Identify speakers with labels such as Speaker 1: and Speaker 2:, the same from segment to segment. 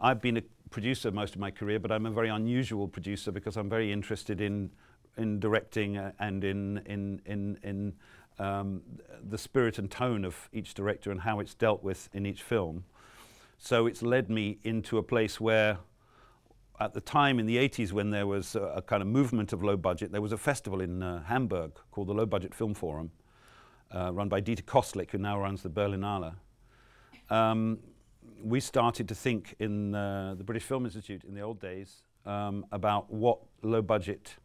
Speaker 1: I've been a producer most of my career, but I'm a very unusual producer because I'm very interested in directing and in the spirit and tone of each director and how it's dealt with in each film. So it's led me into a place where, at the time in the 80s, when there was a kind of movement of low budget, there was a festival in Hamburg called the Low Budget Film Forum, run by Dieter Kostlik, who now runs the Berlinale. We started to think in the British Film Institute in the old days about what low budget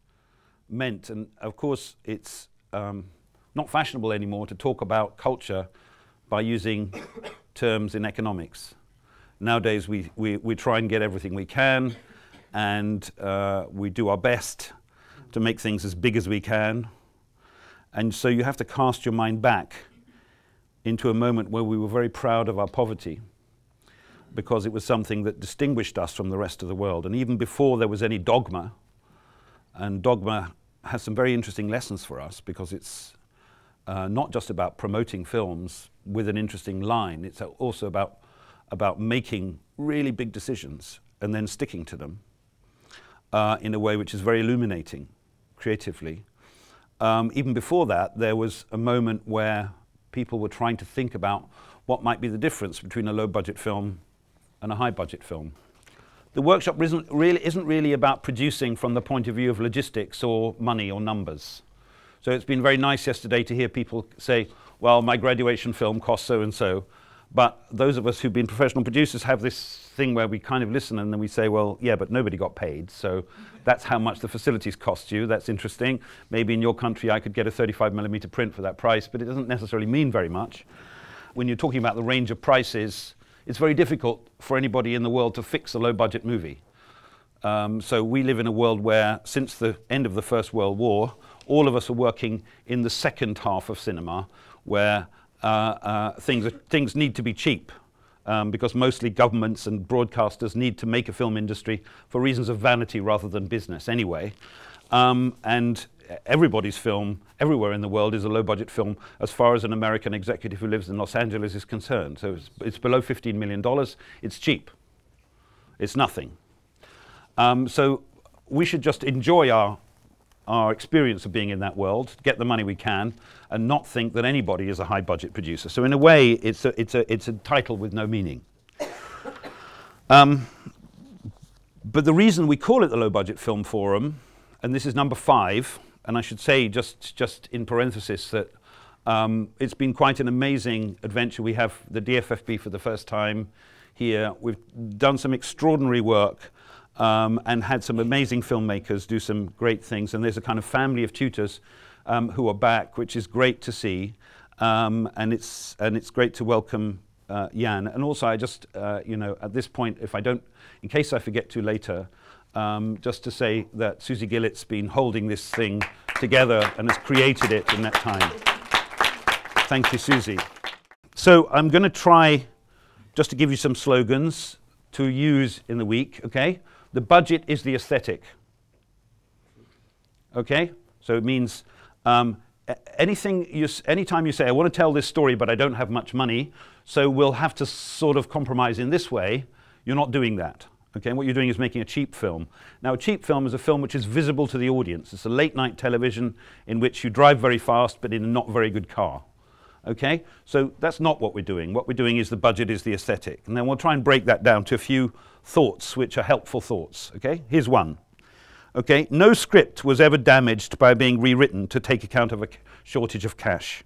Speaker 1: meant. And of course, it's not fashionable anymore to talk about culture by using terms in economics. Nowadays, we try and get everything we can, and we do our best to make things as big as we can. And so you have to cast your mind back into a moment where we were very proud of our poverty, because it was something that distinguished us from the rest of the world. And even before there was any dogma, and dogma has some very interesting lessons for us, because it's not just about promoting films with an interesting line, it's also about making really big decisions and then sticking to them in a way which is very illuminating creatively. Even before that, there was a moment where people were trying to think about what might be the difference between a low-budget film and a high-budget film. The workshop isn't really about producing from the point of view of logistics or money or numbers. So it's been very nice yesterday to hear people say, well, my graduation film cost so and so. But those of us who've been professional producers have this thing where we kind of listen and then we say, well, yeah, but nobody got paid. So that's how much the facilities cost you. That's interesting. Maybe in your country I could get a 35mm print for that price, but it doesn't necessarily mean very much. When you're talking about the range of prices, it's very difficult for anybody in the world to fix a low-budget movie. So we live in a world where, since the end of the First World War, all of us are working in the second half of cinema, where things need to be cheap, because mostly governments and broadcasters need to make a film industry for reasons of vanity rather than business anyway. And everybody's film everywhere in the world is a low-budget film as far as an American executive who lives in Los Angeles is concerned. So it's below $15 million. It's cheap. It's nothing. So we should just enjoy our experience of being in that world, get the money we can, and not think that anybody is a high-budget producer. So in a way, it's a title with no meaning. But the reason we call it the Low-Budget Film Forum, and this is number 5, and I should say just in parenthesis that it's been quite an amazing adventure. We have the DFFB for the first time here. We've done some extraordinary work and had some amazing filmmakers do some great things. And there's a kind of family of tutors who are back, which is great to see. And it's great to welcome Jan. And also, I just, at this point, in case I forget to later, just to say that Susie Gillett's been holding this thing together and has created it in that time. Thank you, Susie. So I'm going to try just to give you some slogans to use in the week, okay? The budget is the aesthetic. Okay? So it means anytime you say, I want to tell this story, but I don't have much money, so we'll have to sort of compromise in this way, you're not doing that. Okay, and what you're doing is making a cheap film. Now, a cheap film is a film which is visible to the audience. It's a late-night television in which you drive very fast, but in a not very good car. Okay, so that's not what we're doing. What we're doing is the budget is the aesthetic. And then we'll try and break that down to a few thoughts, which are helpful thoughts. Okay, here's one. Okay, no script was ever damaged by being rewritten to take account of a shortage of cash.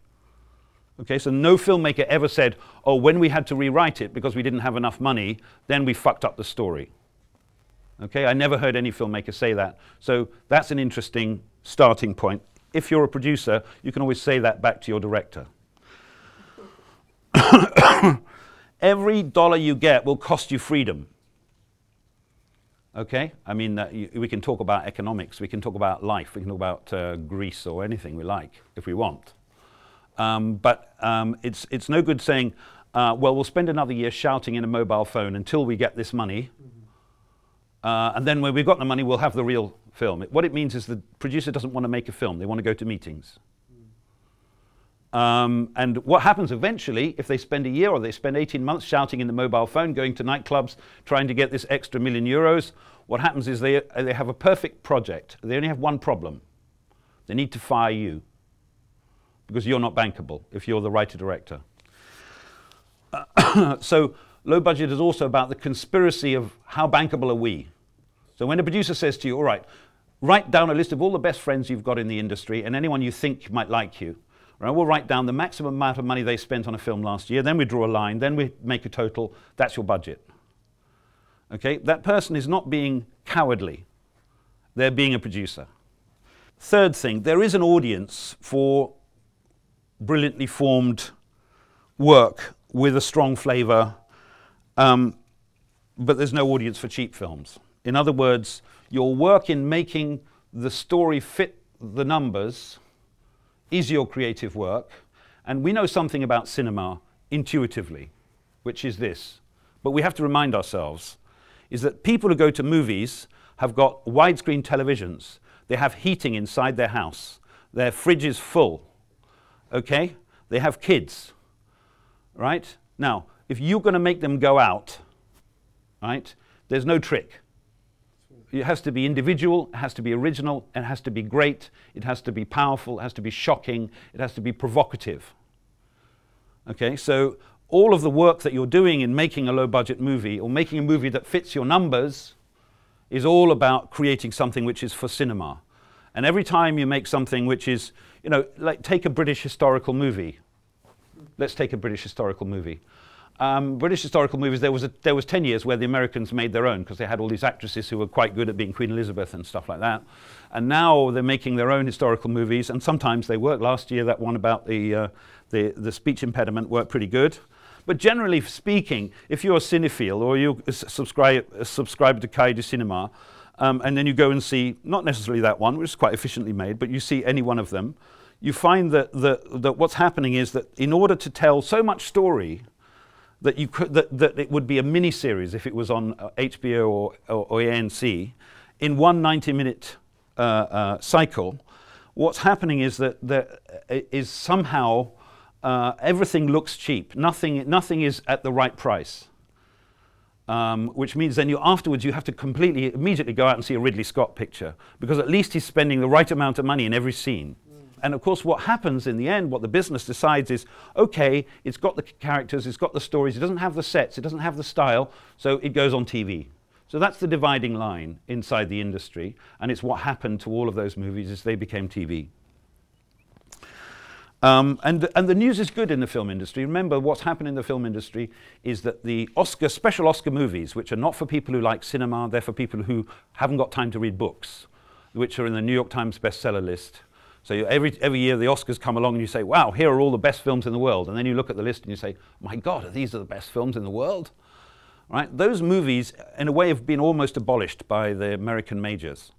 Speaker 1: Okay, so no filmmaker ever said, oh, when we had to rewrite it because we didn't have enough money, then we fucked up the story. Okay, I never heard any filmmaker say that. So that's an interesting starting point. If you're a producer, you can always say that back to your director. Every dollar you get will cost you freedom. Okay, I mean, we can talk about economics, we can talk about life, we can talk about Greece or anything we like, if we want. But it's no good saying, well, we'll spend another year shouting in a mobile phone until we get this money, and then when we've got the money, we'll have the real film. What it means is the producer doesn't want to make a film, they want to go to meetings. And what happens eventually, if they spend a year or they spend 18 months shouting in the mobile phone, going to nightclubs, trying to get this extra €1,000,000, what happens is they have a perfect project. They only have one problem. They need to fire you because you're not bankable if you're the writer-director. So low budget is also about the conspiracy of how bankable are we. So when a producer says to you, all right, write down a list of all the best friends you've got in the industry and anyone you think might like you. Right? We'll write down the maximum amount of money they spent on a film last year, then we draw a line, then we make a total, that's your budget. Okay? That person is not being cowardly. They're being a producer. Third thing, there is an audience for brilliantly formed work with a strong flavor, but there's no audience for cheap films. In other words, your work in making the story fit the numbers is your creative work, and we know something about cinema intuitively, which is this, but we have to remind ourselves, is that people who go to movies have got widescreen televisions, they have heating inside their house, their fridge is full, okay? They have kids, right? Now, if you're going to make them go out, right, there's no trick. It has to be individual, it has to be original, it has to be great, it has to be powerful, it has to be shocking, it has to be provocative. Okay, so all of the work that you're doing in making a low-budget movie or making a movie that fits your numbers is all about creating something which is for cinema. And every time you make something which is, you know, like take a British historical movie. Let's take a British historical movie. British historical movies, there was 10 years where the Americans made their own because they had all these actresses who were quite good at being Queen Elizabeth and stuff like that. And now they're making their own historical movies, and sometimes they work. Last year, that one about the speech impediment worked pretty good. But generally speaking, if you're a cinephile or you subscribe to Cahiers du Cinéma, and then you go and see, not necessarily that one, which is quite efficiently made, but you see any one of them, you find that what's happening is that in order to tell so much story, that it would be a mini-series if it was on HBO or ANC, in one 90-minute cycle, what's happening is that there is somehow everything looks cheap. Nothing is at the right price. Which means then afterwards you have to immediately go out and see a Ridley Scott picture, because at least he's spending the right amount of money in every scene. And of course what happens in the end, what the business decides is, okay, it's got the characters, it's got the stories, it doesn't have the sets, it doesn't have the style, so it goes on TV. So that's the dividing line inside the industry, and it's what happened to all of those movies is they became TV. And the news is good in the film industry. Remember, what's happened in the film industry is that the special Oscar movies, which are not for people who like cinema, they're for people who haven't got time to read books, which are in the New York Times bestseller list. So every year the Oscars come along and you say, wow, here are all the best films in the world. And then you look at the list and you say, my God, these are the best films in the world? Right? Those movies, in a way, have been almost abolished by the American majors.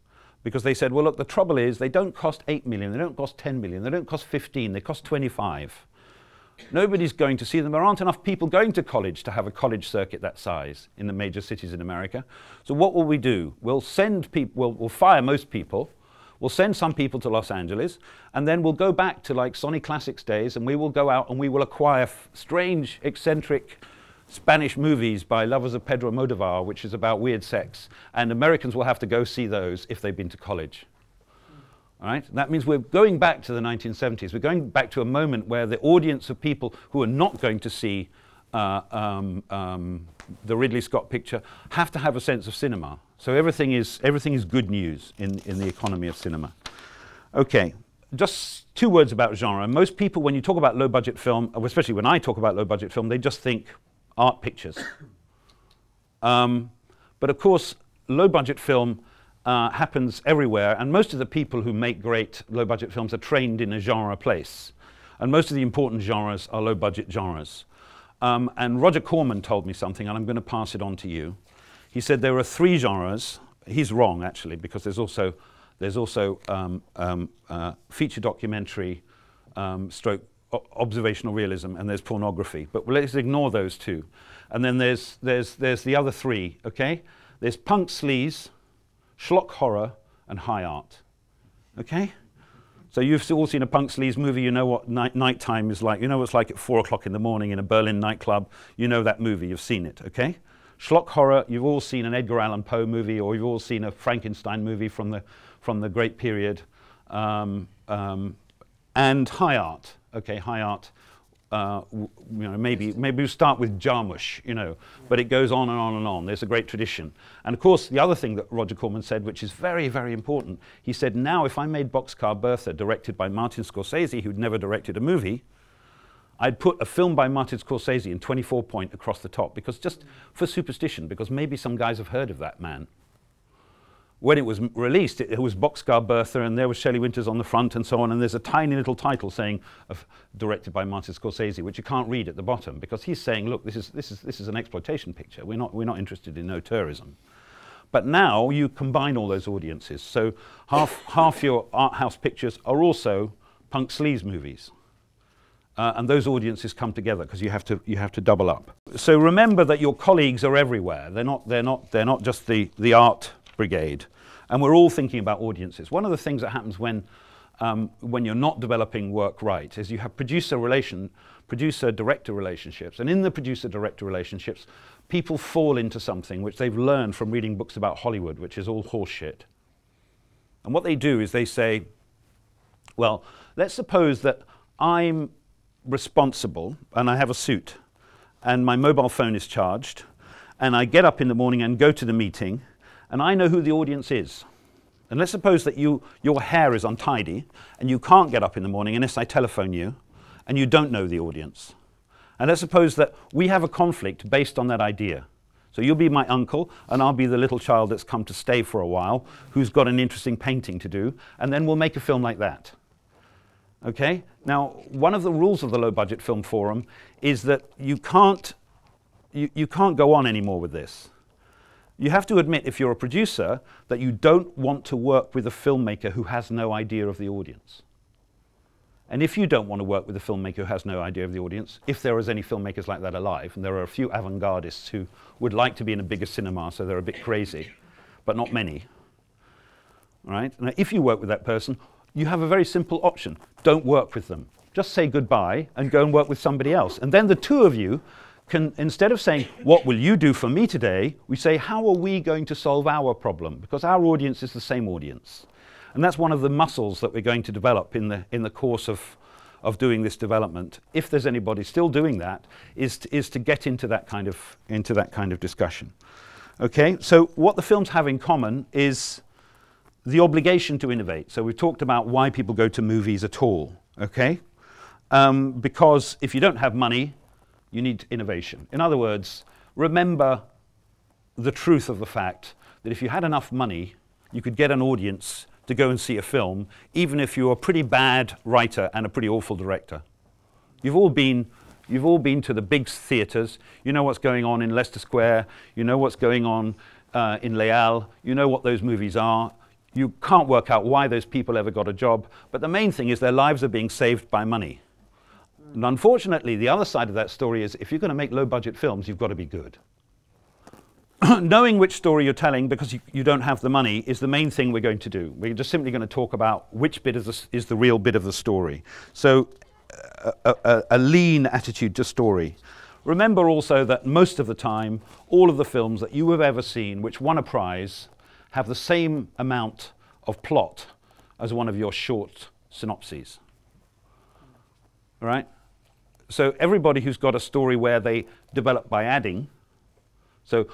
Speaker 1: Because they said, well, look, the trouble is they don't cost 8 million, they don't cost 10 million, they don't cost 15, they cost 25. Nobody's going to see them. There aren't enough people going to college to have a college circuit that size in the major cities in America. So what will we do? We'll send people, we'll fire most people, we'll send some people to Los Angeles, and then we'll go back to like Sony Classics days, and we will go out and we will acquire strange, eccentric Spanish movies by lovers of Pedro Almodóvar, which is about weird sex, and Americans will have to go see those if they've been to college. All right? That means we're going back to the 1970s. We're going back to a moment where the audience of people who are not going to see the Ridley Scott picture have to have a sense of cinema. So everything is good news in the economy of cinema. Okay, just 2 words about genre. Most people, when you talk about low-budget film, especially when I talk about low-budget film, they just think art pictures. But of course, low-budget film happens everywhere, and most of the people who make great low-budget films are trained in a genre place. And most of the important genres are low-budget genres. And Roger Corman told me something, and I'm going to pass it on to you. He said there are 3 genres. He's wrong, actually, because there's also feature documentary, stroke observational realism, and there's pornography. But let's ignore those 2. And then there's the other 3. Okay, there's punk sleaze, schlock horror, and high art. Okay, So you've all seen a Punk Sleaze movie, you know what nighttime is like. You know what it's like at 4 o'clock in the morning in a Berlin nightclub. You know that movie, you've seen it, okay? Schlock horror, you've all seen an Edgar Allan Poe movie, or you've all seen a Frankenstein movie from the great period. And high art, okay, high art. You know, maybe we start with Jarmusch, you know, but it goes on and on and on. There's a great tradition. And of course, the other thing that Roger Corman said, which is very, very important, he said, now if I made Boxcar Bertha, directed by Martin Scorsese, who'd never directed a movie, I'd put a film by Martin Scorsese in 24 point across the top, because just for superstition, because maybe some guys have heard of that man. When it was released, it was Boxcar Bertha, and there was Shelley Winters on the front and so on, and there's a tiny little title saying, directed by Martin Scorsese, which you can't read at the bottom, because he's saying, look, this is an exploitation picture. We're not interested in no-tourism. But now you combine all those audiences. So half your art house pictures are also Punk Sleaze movies. And those audiences come together because you have to double up. So remember that your colleagues are everywhere. They're not just the art brigade, and we're all thinking about audiences. One of the things that happens when you're not developing work right is you have producer-director relationships, and in the producer-director relationships, people fall into something which they've learned from reading books about Hollywood, which is all horseshit. And what they do is they say, well, let's suppose that I'm responsible and I have a suit and my mobile phone is charged, and I get up in the morning and go to the meeting, and I know who the audience is. And let's suppose that your hair is untidy and you can't get up in the morning unless I telephone you, and you don't know the audience. And let's suppose that we have a conflict based on that idea. So you'll be my uncle and I'll be the little child that's come to stay for a while, who's got an interesting painting to do, and then we'll make a film like that. Okay? Now, one of the rules of the Low Budget Film Forum is that you can't go on anymore with this. You have to admit, if you're a producer, that you don't want to work with a filmmaker who has no idea of the audience. And if you don't want to work with a filmmaker who has no idea of the audience, if there is any filmmakers like that alive, and there are a few avant-gardists who would like to be in a bigger cinema, so they're a bit crazy, but not many. Right? Now, if you work with that person, you have a very simple option. Don't work with them. Just say goodbye and go and work with somebody else. And then the two of you can, instead of saying, what will you do for me today, we say, how are we going to solve our problem? Because our audience is the same audience. And that's one of the muscles that we're going to develop in the course of doing this development. If there's anybody still doing that, is to get into that kind of discussion. Okay, so what the films have in common is the obligation to innovate. So we've talked about why people go to movies at all, okay? Because if you don't have money, you need innovation. In other words, remember the truth of the fact that if you had enough money, you could get an audience to go and see a film, even if you're a pretty bad writer and a pretty awful director. You've all been to the big theatres. You know what's going on in Leicester Square. You know what's going on in Les Halles. You know what those movies are. You can't work out why those people ever got a job, but the main thing is their lives are being saved by money. And unfortunately, the other side of that story is if you're going to make low-budget films, you've got to be good. Knowing which story you're telling because you don't have the money is the main thing we're going to do. We're just simply going to talk about which bit is the real bit of the story. So a lean attitude to story. Remember also that most of the time, all of the films that you have ever seen which won a prize have the same amount of plot as one of your short synopses. All right? So everybody who's got a story where they develop by adding, so,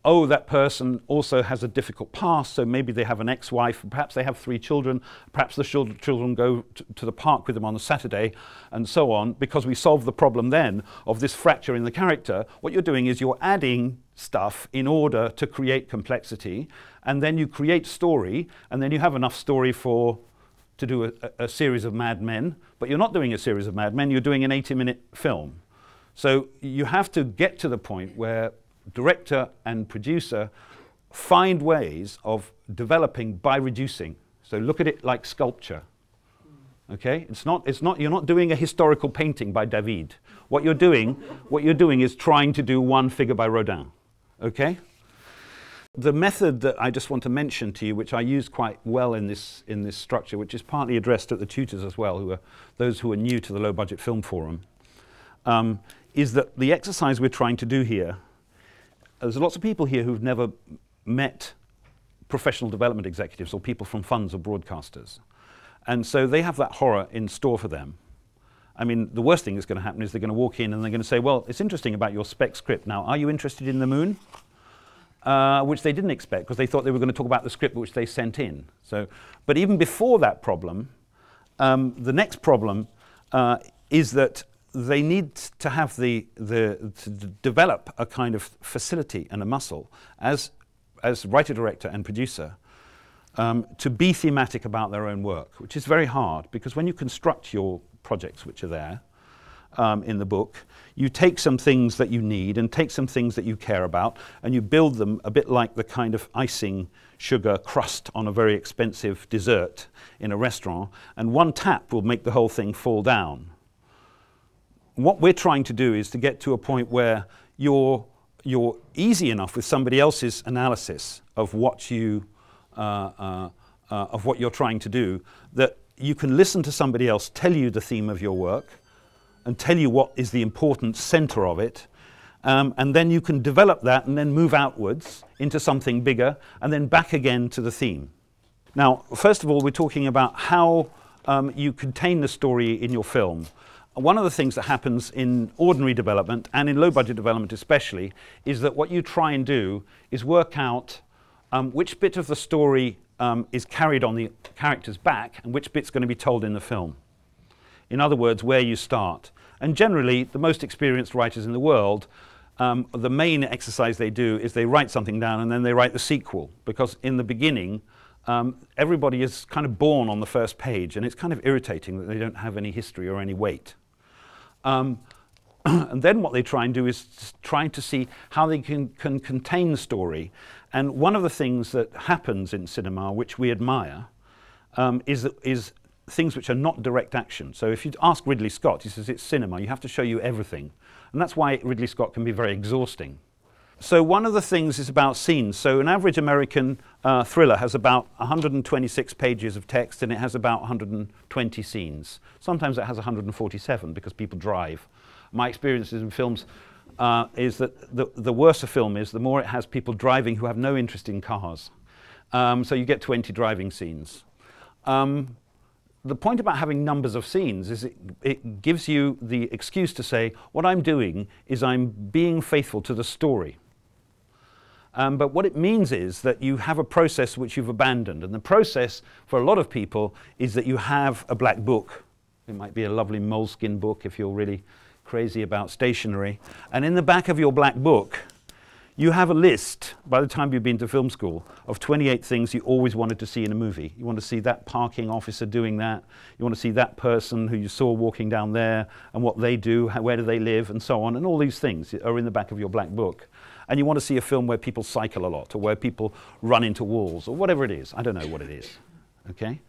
Speaker 1: oh, that person also has a difficult past, so maybe they have an ex-wife, perhaps they have 3 children, perhaps the children go to the park with them on a Saturday, and so on, because we solve the problem then of this fracture in the character. What you're doing is you're adding stuff in order to create complexity, and then you create story, and then you have enough story to do a series of Mad Men, but you're not doing a series of Mad Men, you're doing an 80-minute film. So you have to get to the point where director and producer find ways of developing by reducing. So look at it like sculpture. Okay? You're not doing a historical painting by David. What you're doing is trying to do one figure by Rodin. Okay? The method that I just want to mention to you, which I use quite well in this structure, which is partly addressed at the tutors as well, who are those who are new to the Low Budget Film Forum, is that the exercise we're trying to do here, there's lots of people here who've never met professional development executives or people from funds or broadcasters. And so they have that horror in store for them. I mean, the worst thing that's going to happen is they're going to walk in and they're going to say, well, it's interesting about your spec script. Now, are you interested in the moon? Which they didn't expect because they thought they were going to talk about the script which they sent in. So, but even before that problem, the next problem is that they need to have to develop a kind of facility and a muscle as writer, director, and producer to be thematic about their own work, which is very hard because when you construct your projects which are there in the book, you take some things that you need and take some things that you care about and you build them a bit like the kind of icing sugar crust on a very expensive dessert in a restaurant, and one tap will make the whole thing fall down. What we're trying to do is to get to a point where you're easy enough with somebody else's analysis of what you're trying to do, that you can listen to somebody else tell you the theme of your work and tell you what is the important center of it, and then you can develop that and then move outwards into something bigger and then back again to the theme. Now, first of all, we're talking about how you contain the story in your film. One of the things that happens in ordinary development, and in low-budget development especially, is that what you try and do is work out which bit of the story is carried on the character's back and which bit's going to be told in the film. In other words, where you start. And generally, the most experienced writers in the world, the main exercise they do is they write something down and then they write the sequel, because in the beginning, everybody is kind of born on the first page, and it's kind of irritating that they don't have any history or any weight. And then what they try and do is trying to see how they can contain the story. And one of the things that happens in cinema, which we admire, is things which are not direct action. So if you ask Ridley Scott, he says it's cinema, you have to show you everything. And that's why Ridley Scott can be very exhausting. So one of the things is about scenes. So an average American thriller has about 126 pages of text, and it has about 120 scenes. Sometimes it has 147 because people drive. My experiences in films is that the worse a film is, the more it has people driving who have no interest in cars. So you get 20 driving scenes. The point about having numbers of scenes is it gives you the excuse to say, what I'm doing is I'm being faithful to the story. But what it means is that you have a process which you've abandoned. And the process for a lot of people is that you have a black book. It might be a lovely moleskin book if you're really crazy about stationery. And in the back of your black book, you have a list, by the time you've been to film school, of 28 things you always wanted to see in a movie. You want to see that parking officer doing that. You want to see that person who you saw walking down there and what they do, where do they live, and so on. And all these things are in the back of your black book. And you want to see a film where people cycle a lot, or where people run into walls, or whatever it is. I don't know what it is. Okay?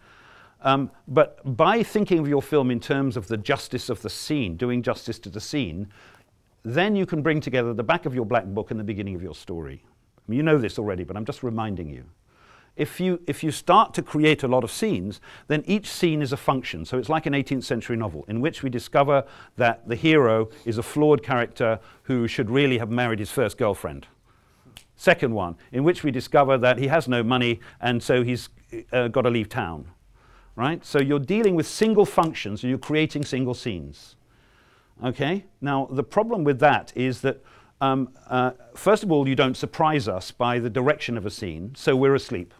Speaker 1: But by thinking of your film in terms of the justice of the scene, doing justice to the scene, then you can bring together the back of your black book and the beginning of your story. I mean, you know this already, but I'm just reminding you. If you start to create a lot of scenes, then each scene is a function. So it's like an 18th century novel in which we discover that the hero is a flawed character who should really have married his first girlfriend. Second one, in which we discover that he has no money and so he's got to leave town. Right? So you're dealing with single functions and you're creating single scenes. Okay? Now, the problem with that is that, first of all, you don't surprise us by the direction of a scene, so we're asleep.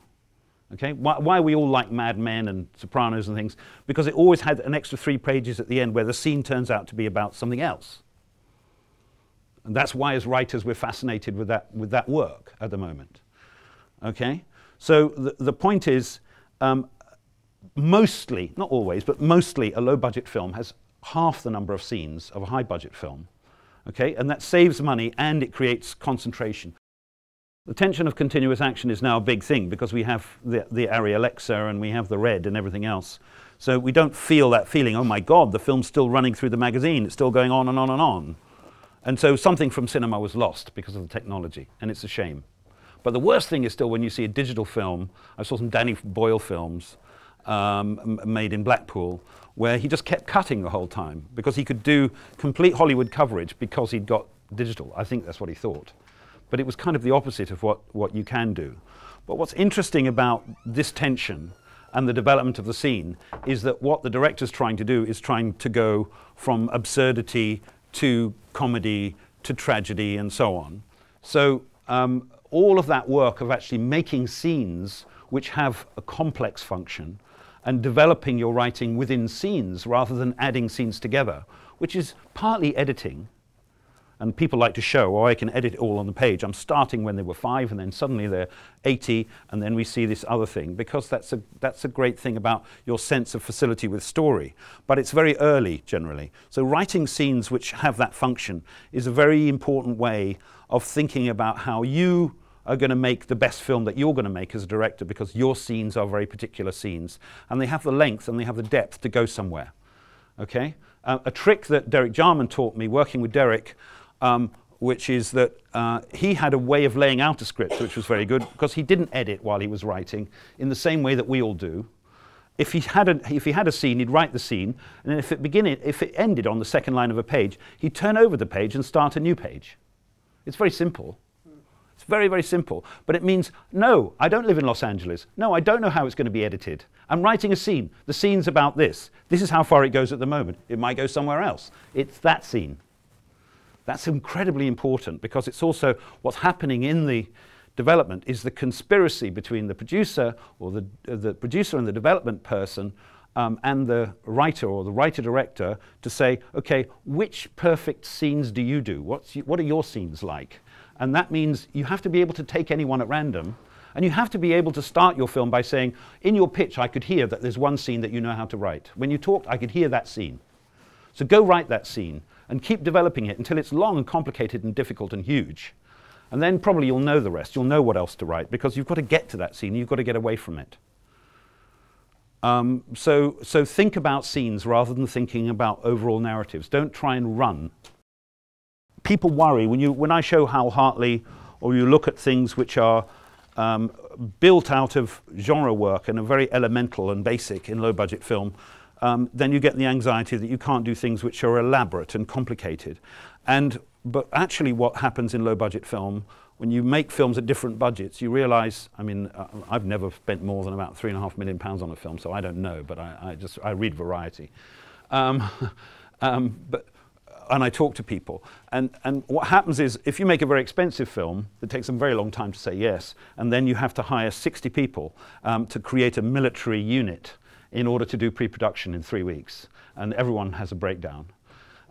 Speaker 1: Okay? Why we all like Mad Men and Sopranos and things? Because it always had an extra 3 pages at the end where the scene turns out to be about something else. And that's why, as writers, we're fascinated with that work at the moment. Okay? So the point is, mostly, not always, but mostly a low-budget film has half the number of scenes of a high-budget film, okay? And that saves money and it creates concentration. The tension of continuous action is now a big thing because we have the Arri Alexa and we have the red and everything else. So we don't feel that feeling, oh my God, the film's still running through the magazine, it's still going on and on and on. And so something from cinema was lost because of the technology, and it's a shame. But the worst thing is still when you see a digital film. I saw some Danny Boyle films made in Blackpool, where he just kept cutting the whole time because he could do complete Hollywood coverage because he'd got digital. I think that's what he thought. But it was kind of the opposite of what you can do. But what's interesting about this tension and the development of the scene is that what the director's trying to do is trying to go from absurdity to comedy to tragedy and so on. So all of that work of actually making scenes which have a complex function and developing your writing within scenes rather than adding scenes together, which is partly editing. And people like to show, oh, I can edit it all on the page. I'm starting when they were 5 and then suddenly they're 80 and then we see this other thing, because that's a great thing about your sense of facility with story. But it's very early generally. So writing scenes which have that function is a very important way of thinking about how you are going to make the best film that you're going to make as a director, because your scenes are very particular scenes and they have the length and they have the depth to go somewhere. Okay? A trick that Derek Jarman taught me working with Derek, which is that he had a way of laying out a script which was very good, because he didn't edit while he was writing in the same way that we all do. If he had a scene, he'd write the scene, and then if it ended on the second line of a page, he'd turn over the page and start a new page. It's very simple. It's very, very simple. But it means, no, I don't live in Los Angeles. No, I don't know how it's going to be edited. I'm writing a scene. The scene's about this. This is how far it goes at the moment. It might go somewhere else. It's that scene. That's incredibly important, because it's also what's happening in the development is the conspiracy between the producer or the producer and the development person and the writer or the writer-director to say, okay, which perfect scenes do you do? What are your scenes like? And that means you have to be able to take anyone at random, and you have to be able to start your film by saying, in your pitch, I could hear that there's one scene that you know how to write. When you talked, I could hear that scene. So go write that scene and keep developing it until it's long and complicated and difficult and huge. And then probably you'll know the rest. You'll know what else to write, because you've got to get to that scene. You've got to get away from it. So think about scenes rather than thinking about overall narratives. Don't try and run. People worry when I show Hal Hartley, or you look at things which are built out of genre work and are very elemental and basic in low-budget film, then you get the anxiety that you can't do things which are elaborate and complicated. But actually what happens in low-budget film, when you make films at different budgets, you realize, I mean, I've never spent more than about £3.5 million on a film, so I don't know, but I read Variety. And I talk to people. And what happens is, if you make a very expensive film, it takes them a very long time to say yes, and then you have to hire 60 people to create a military unit in order to do pre-production in 3 weeks, and everyone has a breakdown.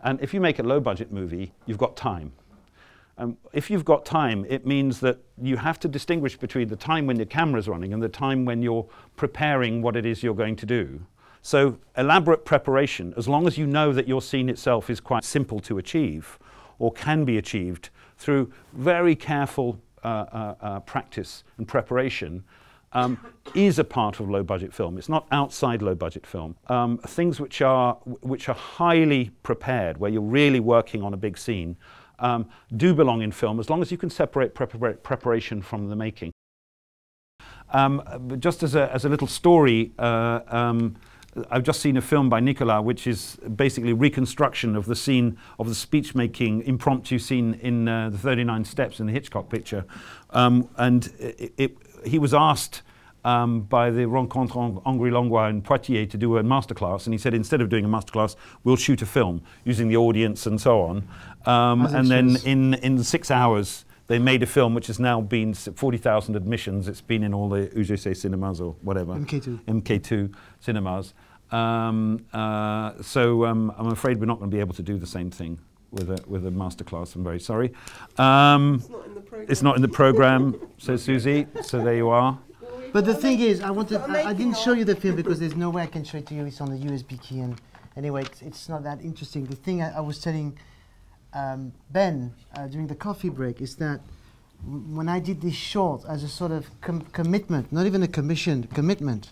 Speaker 1: And if you make a low-budget movie, you've got time. If you've got time, it means that you have to distinguish between the time when the camera's running and the time when you're preparing what it is you're going to do. So elaborate preparation, as long as you know that your scene itself is quite simple to achieve, or can be achieved through very careful practice and preparation, is a part of low-budget film. It's not outside low-budget film. Things which are highly prepared, where you're really working on a big scene, do belong in film, as long as you can separate preparation from the making. But just as a little story, I've just seen a film by Nicolas, which is basically reconstruction of the scene of the speech-making impromptu scene in the 39 Steps in the Hitchcock picture. He was asked by the Rencontre Angry-Langlois in Poitiers to do a masterclass, and he said, instead of doing a masterclass, we'll shoot a film using the audience and so on. And then in 6 hours, they made a film which has now been 40,000 admissions. It's been in all the UGC cinemas or whatever. MK2 cinemas. I'm afraid we're not going to be able to do the same thing with a masterclass. I'm very sorry. It's not in the program, says Susie. So there you are.
Speaker 2: But the thing is, I didn't show you the film because there's no way I can show it to you. It's on the USB key, and anyway, it's not that interesting. The thing I was telling Ben during the coffee break is that when I did this short as a sort of commitment, not even a commissioned commitment.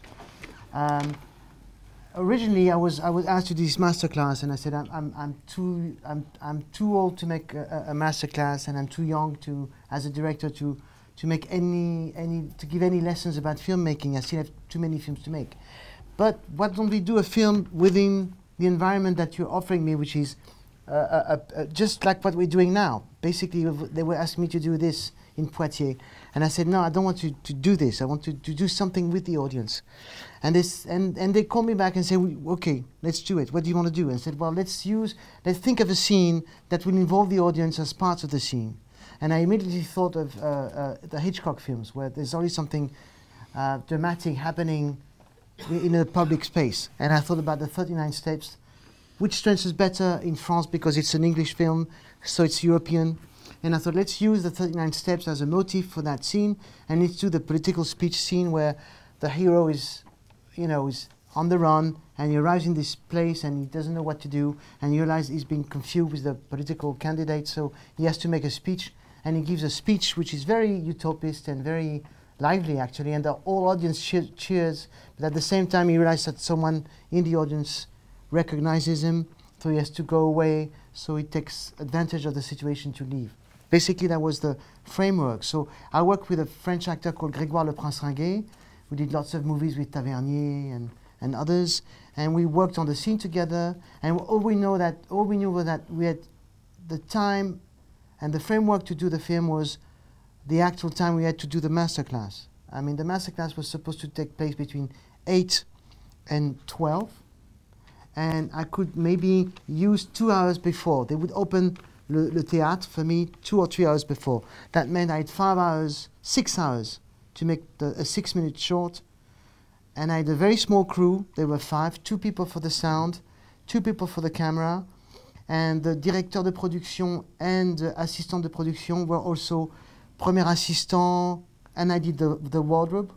Speaker 2: Originally, I was asked to do this masterclass, and I said I'm too old to make a masterclass, and I'm too young to, as a director, to to make to give any lessons about filmmaking. I still have too many films to make. But why don't we do a film within the environment that you're offering me, which is just like what we're doing now. Basically, they were asking me to do this in Poitiers. And I said, no, I don't want to do this. I want to do something with the audience. And they called me back and said, okay, let's do it. What do you want to do? And I said, well, let's think of a scene that will involve the audience as part of the scene. And I immediately thought of the Hitchcock films, where there's always something dramatic happening in a public space. And I thought about the 39 Steps, which translates better in France because it's an English film, so it's European. And I thought, let's use the 39 Steps as a motif for that scene, and let's do the political speech scene where the hero is on the run, and he arrives in this place and he doesn't know what to do, and he realizes he's being confused with the political candidate, so he has to make a speech, and he gives a speech which is very utopist and very lively actually, and the whole audience cheers, but at the same time he realizes that someone in the audience recognizes him, so he has to go away, so he takes advantage of the situation to leave. Basically that was the framework. So I worked with a French actor called Grégoire Le Prince Ringuet, who did lots of movies with Tavernier and others, and we worked on the scene together, and all we knew was that we had the time and the framework to do the film was the actual time we had to do the masterclass. I mean, the masterclass was supposed to take place between 8 and 12, and I could maybe use 2 hours before. They would open le théâtre for me 2 or 3 hours before. That meant I had 5 hours, 6 hours to make a 6-minute short, and I had a very small crew. There were 5, 2 people for the sound, 2 people for the camera, and the directeur de production and the assistant de production were also premier assistant, and I did the wardrobe.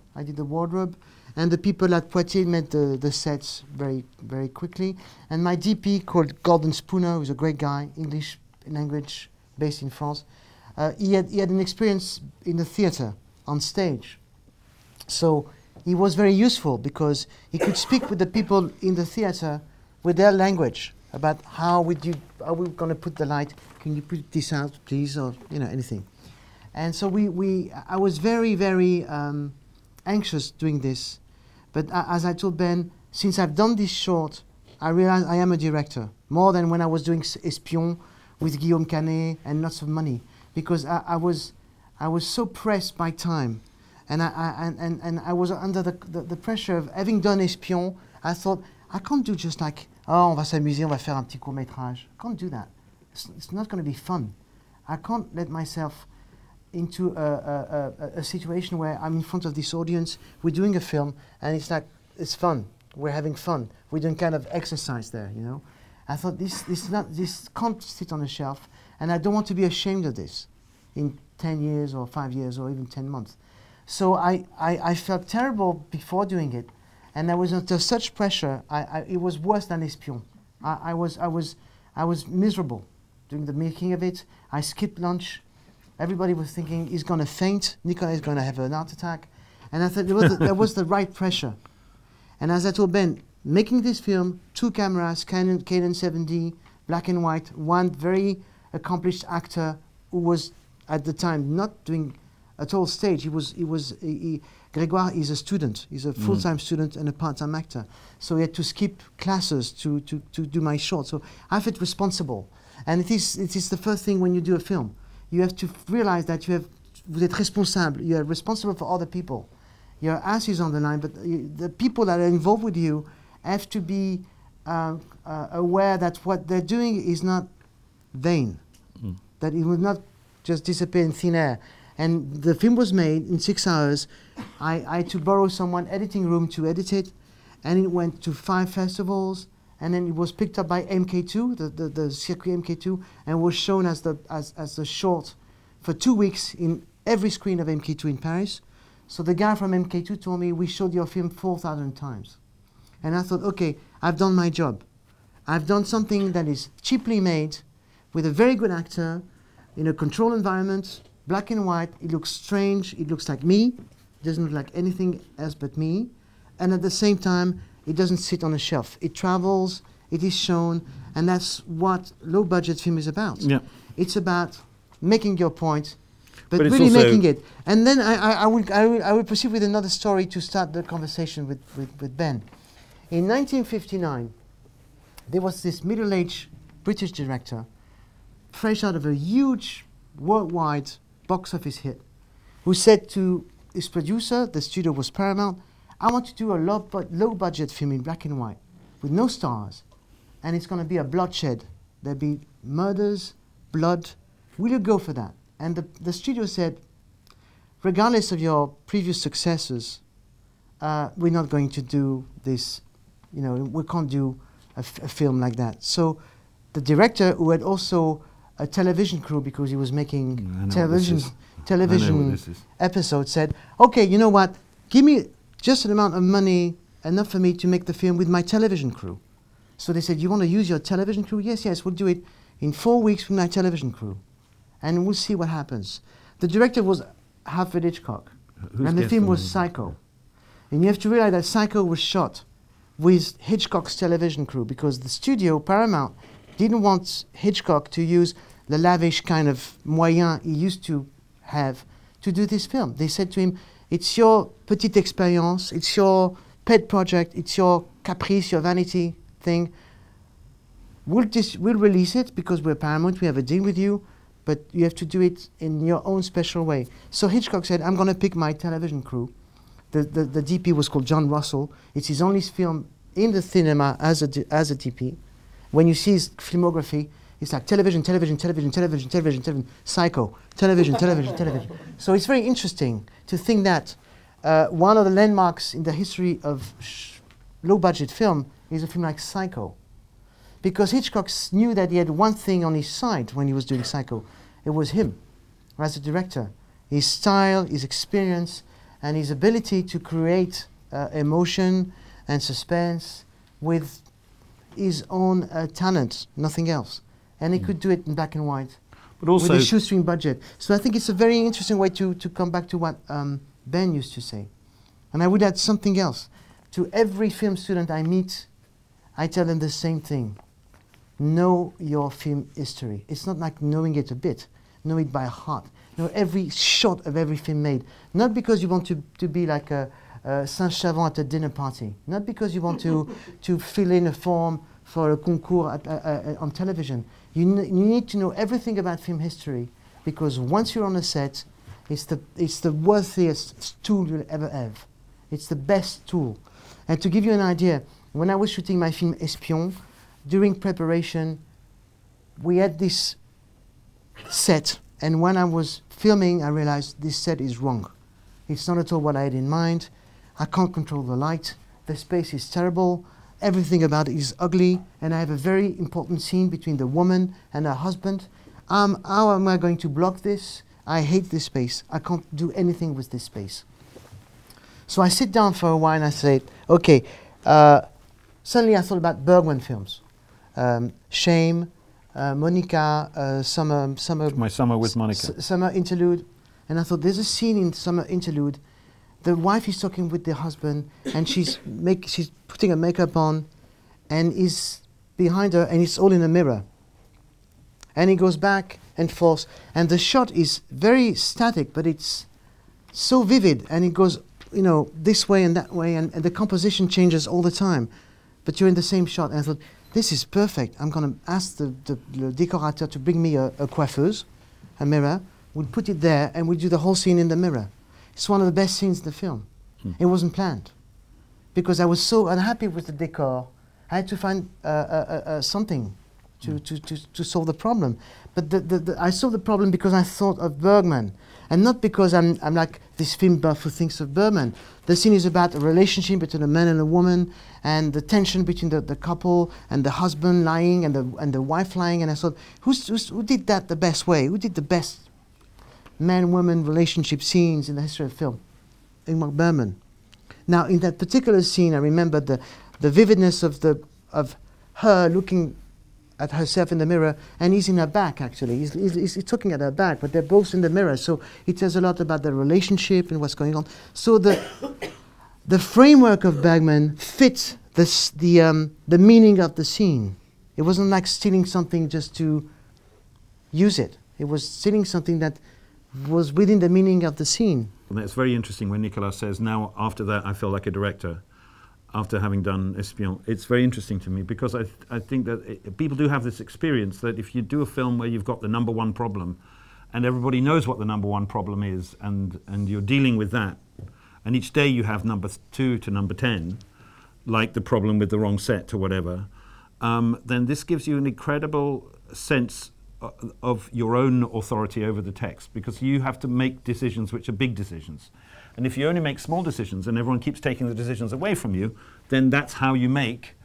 Speaker 2: And the people at Poitiers made the sets very, very quickly. And my DP, called Gordon Spooner, who's a great guy, English language, based in France, he had an experience in the theater, on stage. So he was very useful because he could speak with the people in the theater with their language about are we going to put the light? Can you put this out, please, or anything. And so I was very, very anxious doing this. But as I told Ben, since I've done this short, I realized I am a director, more than when I was doing Espion with Guillaume Canet and lots of money, because I was so pressed by time, and I was under the pressure of having done Espion. I thought, I can't do just like, oh, on va s'amuser, on va faire un petit court-métrage. I can't do that. It's not going to be fun. I can't let myself into a situation where I'm in front of this audience, we're doing a film, and it's like, it's fun. We're having fun. We're doing kind of exercise there, I thought this can't sit on a shelf, and I don't want to be ashamed of this in 10 years or 5 years or even 10 months. So I felt terrible before doing it, and I was under such pressure. It was worse than Espion. I was miserable during the making of it. I skipped lunch. Everybody was thinking he's going to faint. Nicolas is going to have an heart attack, and I thought that was the right pressure. And as I told Ben, making this film, 2 cameras, Canon 7D, black and white, one very accomplished actor who was at the time not doing at all stage. Grégoire is a student. He's a full-time student and a part-time actor. So he had to skip classes to do my short. So I felt responsible. And it is the first thing when you do a film. You have to realize that vous êtes responsable. You are responsible for other people. Your ass is on the line, but the people that are involved with you have to be aware that what they're doing is not vain, that it will not just disappear in thin air. And the film was made in 6 hours. I had to borrow someone's editing room to edit it, and it went to 5 festivals, and then it was picked up by MK2, the Circuit MK2, and was shown as the short for 2 weeks in every screen of MK2 in Paris. So the guy from MK2 told me, we showed your film 4,000 times. And I thought, okay, I've done my job. I've done something that is cheaply made with a very good actor in a controlled environment, black and white. It looks strange. It looks like me. It doesn't look like anything else but me. And at the same time, it doesn't sit on a shelf. It travels. It is shown. And that's what low-budget film is about. Yeah. It's about making your point but
Speaker 1: it's
Speaker 2: really
Speaker 1: also
Speaker 2: making it. And then I will proceed with another story to start the conversation with Ben. In 1959, there was this middle-aged British director, fresh out of a huge worldwide box office hit, who said to his producer, the studio was Paramount, I want to do a low-budget film in black and white, with no stars, and it's going to be a bloodshed. There'll be murders, blood. Will you go for that? And the studio said, regardless of your previous successes, we're not going to do this. You know, we can't do a film like that. So the director, who had also a television crew because he was making television episodes, said, okay, you know what, give me just an amount of money, enough for me to make the film with my television crew. So they said, you want to use your television crew? Yes, yes, we'll do it in 4 weeks with my television crew. And we'll see what happens. The director was Alfred Hitchcock. And the film was Psycho. And you have to realize that Psycho was shot with Hitchcock's television crew because the studio, Paramount, didn't want Hitchcock to use the lavish kind of moyens he used to have to do this film. They said to him, it's your petite expérience, it's your pet project, it's your caprice, your vanity thing. We'll release it because we're Paramount, we have a deal with you, but you have to do it in your own special way. So Hitchcock said, I'm going to pick my television crew. The DP was called John Russell. It's his only film in the cinema as a DP. When you see his filmography, it's like television, television, television, television, television, television, Psycho, television, television, television. So it's very interesting to think that one of the landmarks in the history of low-budget film is a film like Psycho. Because Hitchcock knew that he had one thing on his side when he was doing Psycho. It was him, as a director. His style, his experience, and his ability to create emotion and suspense with his own talent, nothing else. And he could do it in black and white, but also with a shoestring budget. So I think it's a very interesting way to come back to what Ben used to say. And I would add something else. To every film student I meet, I tell them the same thing. Know your film history. It's not like knowing it a bit. Know it by heart. Know every shot of every film made. Not because you want to be like a Saint-Chavant at a dinner party. Not because you want to fill in a form for a concours on television. You need to know everything about film history because once you're on a set, it's the worthiest tool you'll ever have. It's the best tool. And to give you an idea, when I was shooting my film Espion, during preparation, we had this set, and when I was filming, I realized this set is wrong. It's not at all what I had in mind. I can't control the light. The space is terrible. Everything about it is ugly, and I have a very important scene between the woman and her husband. How am I going to block this? I hate this space. I can't do anything with this space. So I sit down for a while and I say, okay, suddenly I thought about Bergman films. Shame, Monica,
Speaker 3: My Summer with Monica.
Speaker 2: Summer Interlude. And I thought, there's a scene in Summer Interlude. The wife is talking with the husband, and she's putting her makeup on, and he's behind her, and it's all in a mirror. And he goes back and forth, and the shot is very static, but it's so vivid, and it goes, you know, this way and that way, and the composition changes all the time. But you're in the same shot, and I thought, this is perfect. I'm going to ask the décorateur to bring me a coiffeuse, a mirror. We'll put it there, and we'll do the whole scene in the mirror. It's one of the best scenes in the film. It wasn't planned. Because I was so unhappy with the decor, I had to find something to solve the problem. But I solved the problem because I thought of Bergman. And not because I'm like this film buff who thinks of Bergman. The scene is about a relationship between a man and a woman, and the tension between the couple, and the husband lying, and the wife lying. And I thought, who did that the best way? Who did the best man-woman relationship scenes in the history of film? Ingmar Bergman. Now, in that particular scene, I remember the vividness of her looking at herself in the mirror, and he's in her back, actually. He's looking at her back, but they're both in the mirror, so it tells a lot about the relationship and what's going on. So the framework of Bergman fits the meaning of the scene. It wasn't like stealing something just to use it. It was stealing something that was within the meaning of the scene.
Speaker 3: And it's very interesting when Nicolas says, now after that I feel like a director, after having done Espion. It's very interesting to me because I think that people do have this experience that if you do a film where you've got the number one problem and everybody knows what the number one problem is and you're dealing with that, and each day you have number 2 to number 10, like the problem with the wrong set or whatever, then this gives you an incredible sense of your own authority over the text, because you have to make decisions which are big decisions. And if you only make small decisions and everyone keeps taking the decisions away from you, then that's how you make,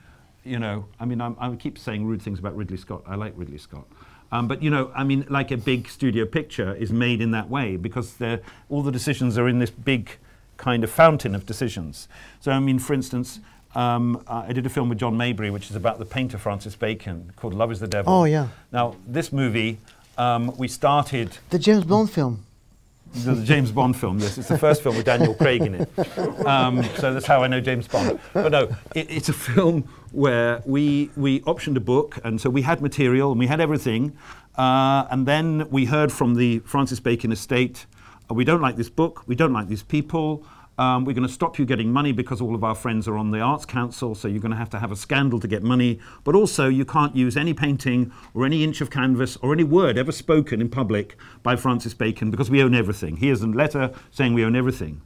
Speaker 3: you know, I mean, I keep saying rude things about Ridley Scott. I like Ridley Scott. But, you know, I mean, like a big studio picture is made in that way because all the decisions are in this big kind of fountain of decisions. So, I mean, for instance, I did a film with John Maybury, which is about the painter Francis Bacon, called Love is the Devil.
Speaker 2: Oh, yeah. Now,
Speaker 3: this movie, we started...
Speaker 2: The James Bond film.
Speaker 3: The James Bond film, yes. It's the first film with Daniel Craig in it. So that's how I know James Bond. But no, it's a film where we optioned a book, and so we had material, and we had everything. And then we heard from the Francis Bacon estate, we don't like this book, we don't like these people, we're going to stop you getting money because all of our friends are on the Arts Council, so you're going to have a scandal to get money, but also you can't use any painting or any inch of canvas or any word ever spoken in public by Francis Bacon because we own everything. Here's a letter saying we own everything.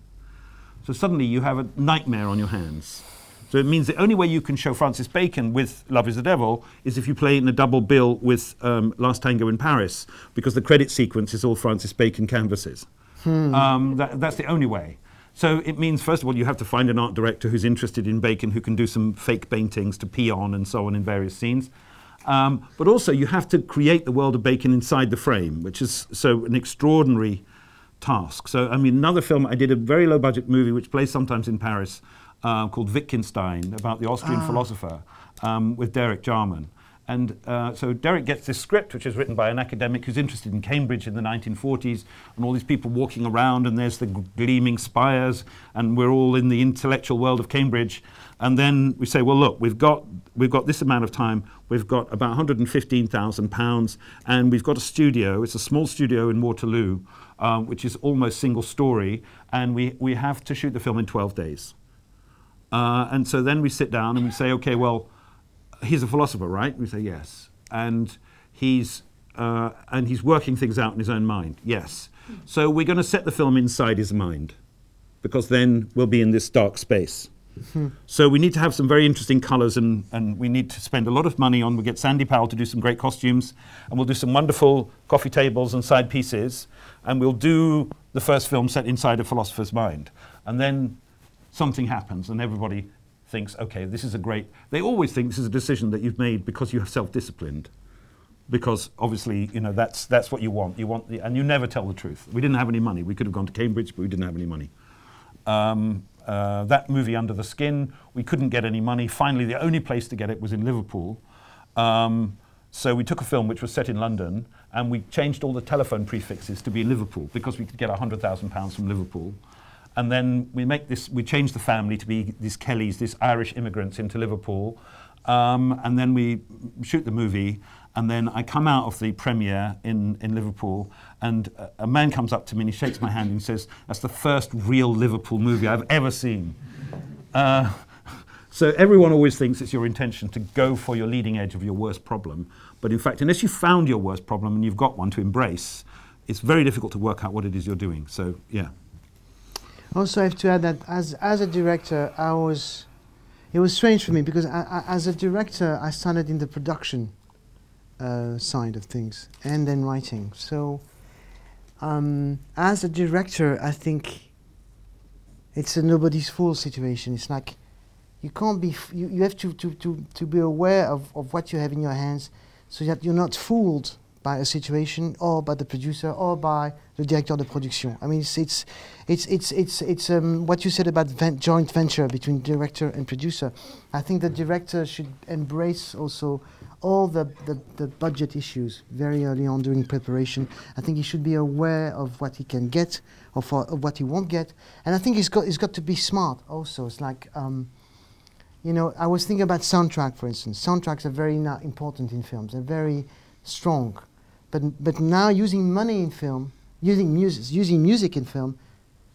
Speaker 3: So suddenly you have a nightmare on your hands. So it means the only way you can show Francis Bacon with Love is the Devil is if you play it in a double bill with Last Tango in Paris, because the credit sequence is all Francis Bacon canvases. That's the only way. So it means, first of all, you have to find an art director who's interested in Bacon, who can do some fake paintings to pee on and so on in various scenes. But also you have to create the world of Bacon inside the frame, which is so an extraordinary task. So, I mean, another film, I did a very low-budget movie which plays sometimes in Paris called Wittgenstein, about the Austrian philosopher, with Derek Jarman. And so Derek gets this script, which is written by an academic who's interested in Cambridge in the 1940s, and all these people walking around, and there's the gleaming spires, and we're all in the intellectual world of Cambridge. And then we say, well, look, we've got this amount of time, we've got about £115,000, and we've got a studio, it's a small studio in Waterloo, which is almost single story, and we have to shoot the film in 12 days. And so then we sit down and we say, okay, well, he's a philosopher, right? We say yes. And he's working things out in his own mind, yes. So we're going to set the film inside his mind, because then we'll be in this dark space. So we need to have some very interesting colours, and we need to spend a lot of money on, we get Sandy Powell to do some great costumes, and we'll do some wonderful coffee tables and side pieces, and we'll do the first film set inside a philosopher's mind. And then something happens, and everybody thinks, okay, this is a great... They always think this is a decision that you've made because you have self-disciplined. Because obviously, you know, that's what you want. And you never tell the truth. We didn't have any money. We could have gone to Cambridge, but we didn't have any money. That movie, Under the Skin, we couldn't get any money. Finally, the only place to get it was in Liverpool. So we took a film which was set in London, and we changed all the telephone prefixes to be in Liverpool because we could get £100,000 from Liverpool. And then we changed the family to be these Kellys, these Irish immigrants into Liverpool. And then we shoot the movie. And then I come out of the premiere in Liverpool, and a man comes up to me and he shakes my hand and says, that's the first real Liverpool movie I've ever seen. So everyone always thinks it's your intention to go for your leading edge of your worst problem. But in fact, unless you found your worst problem and you've got one to embrace, it's very difficult to work out what it is you're doing. So, yeah.
Speaker 2: Also, I have to add that as a director, it was strange for me because as a director, I started in the production side of things and then writing. So, as a director, I think it's a nobody's fool situation. It's like you can't be. You have to be aware of what you have in your hands, so that you're not fooled by a situation or by the producer or by the director de production. I mean, it's what you said about joint venture between director and producer. I think the director should embrace also all the budget issues very early on during preparation. I think he should be aware of what he can get or of what he won't get. And I think he's got to be smart also. It's like, you know, I was thinking about soundtrack, for instance. Soundtracks are very important in films. They're very strong. But now using money in film using music in film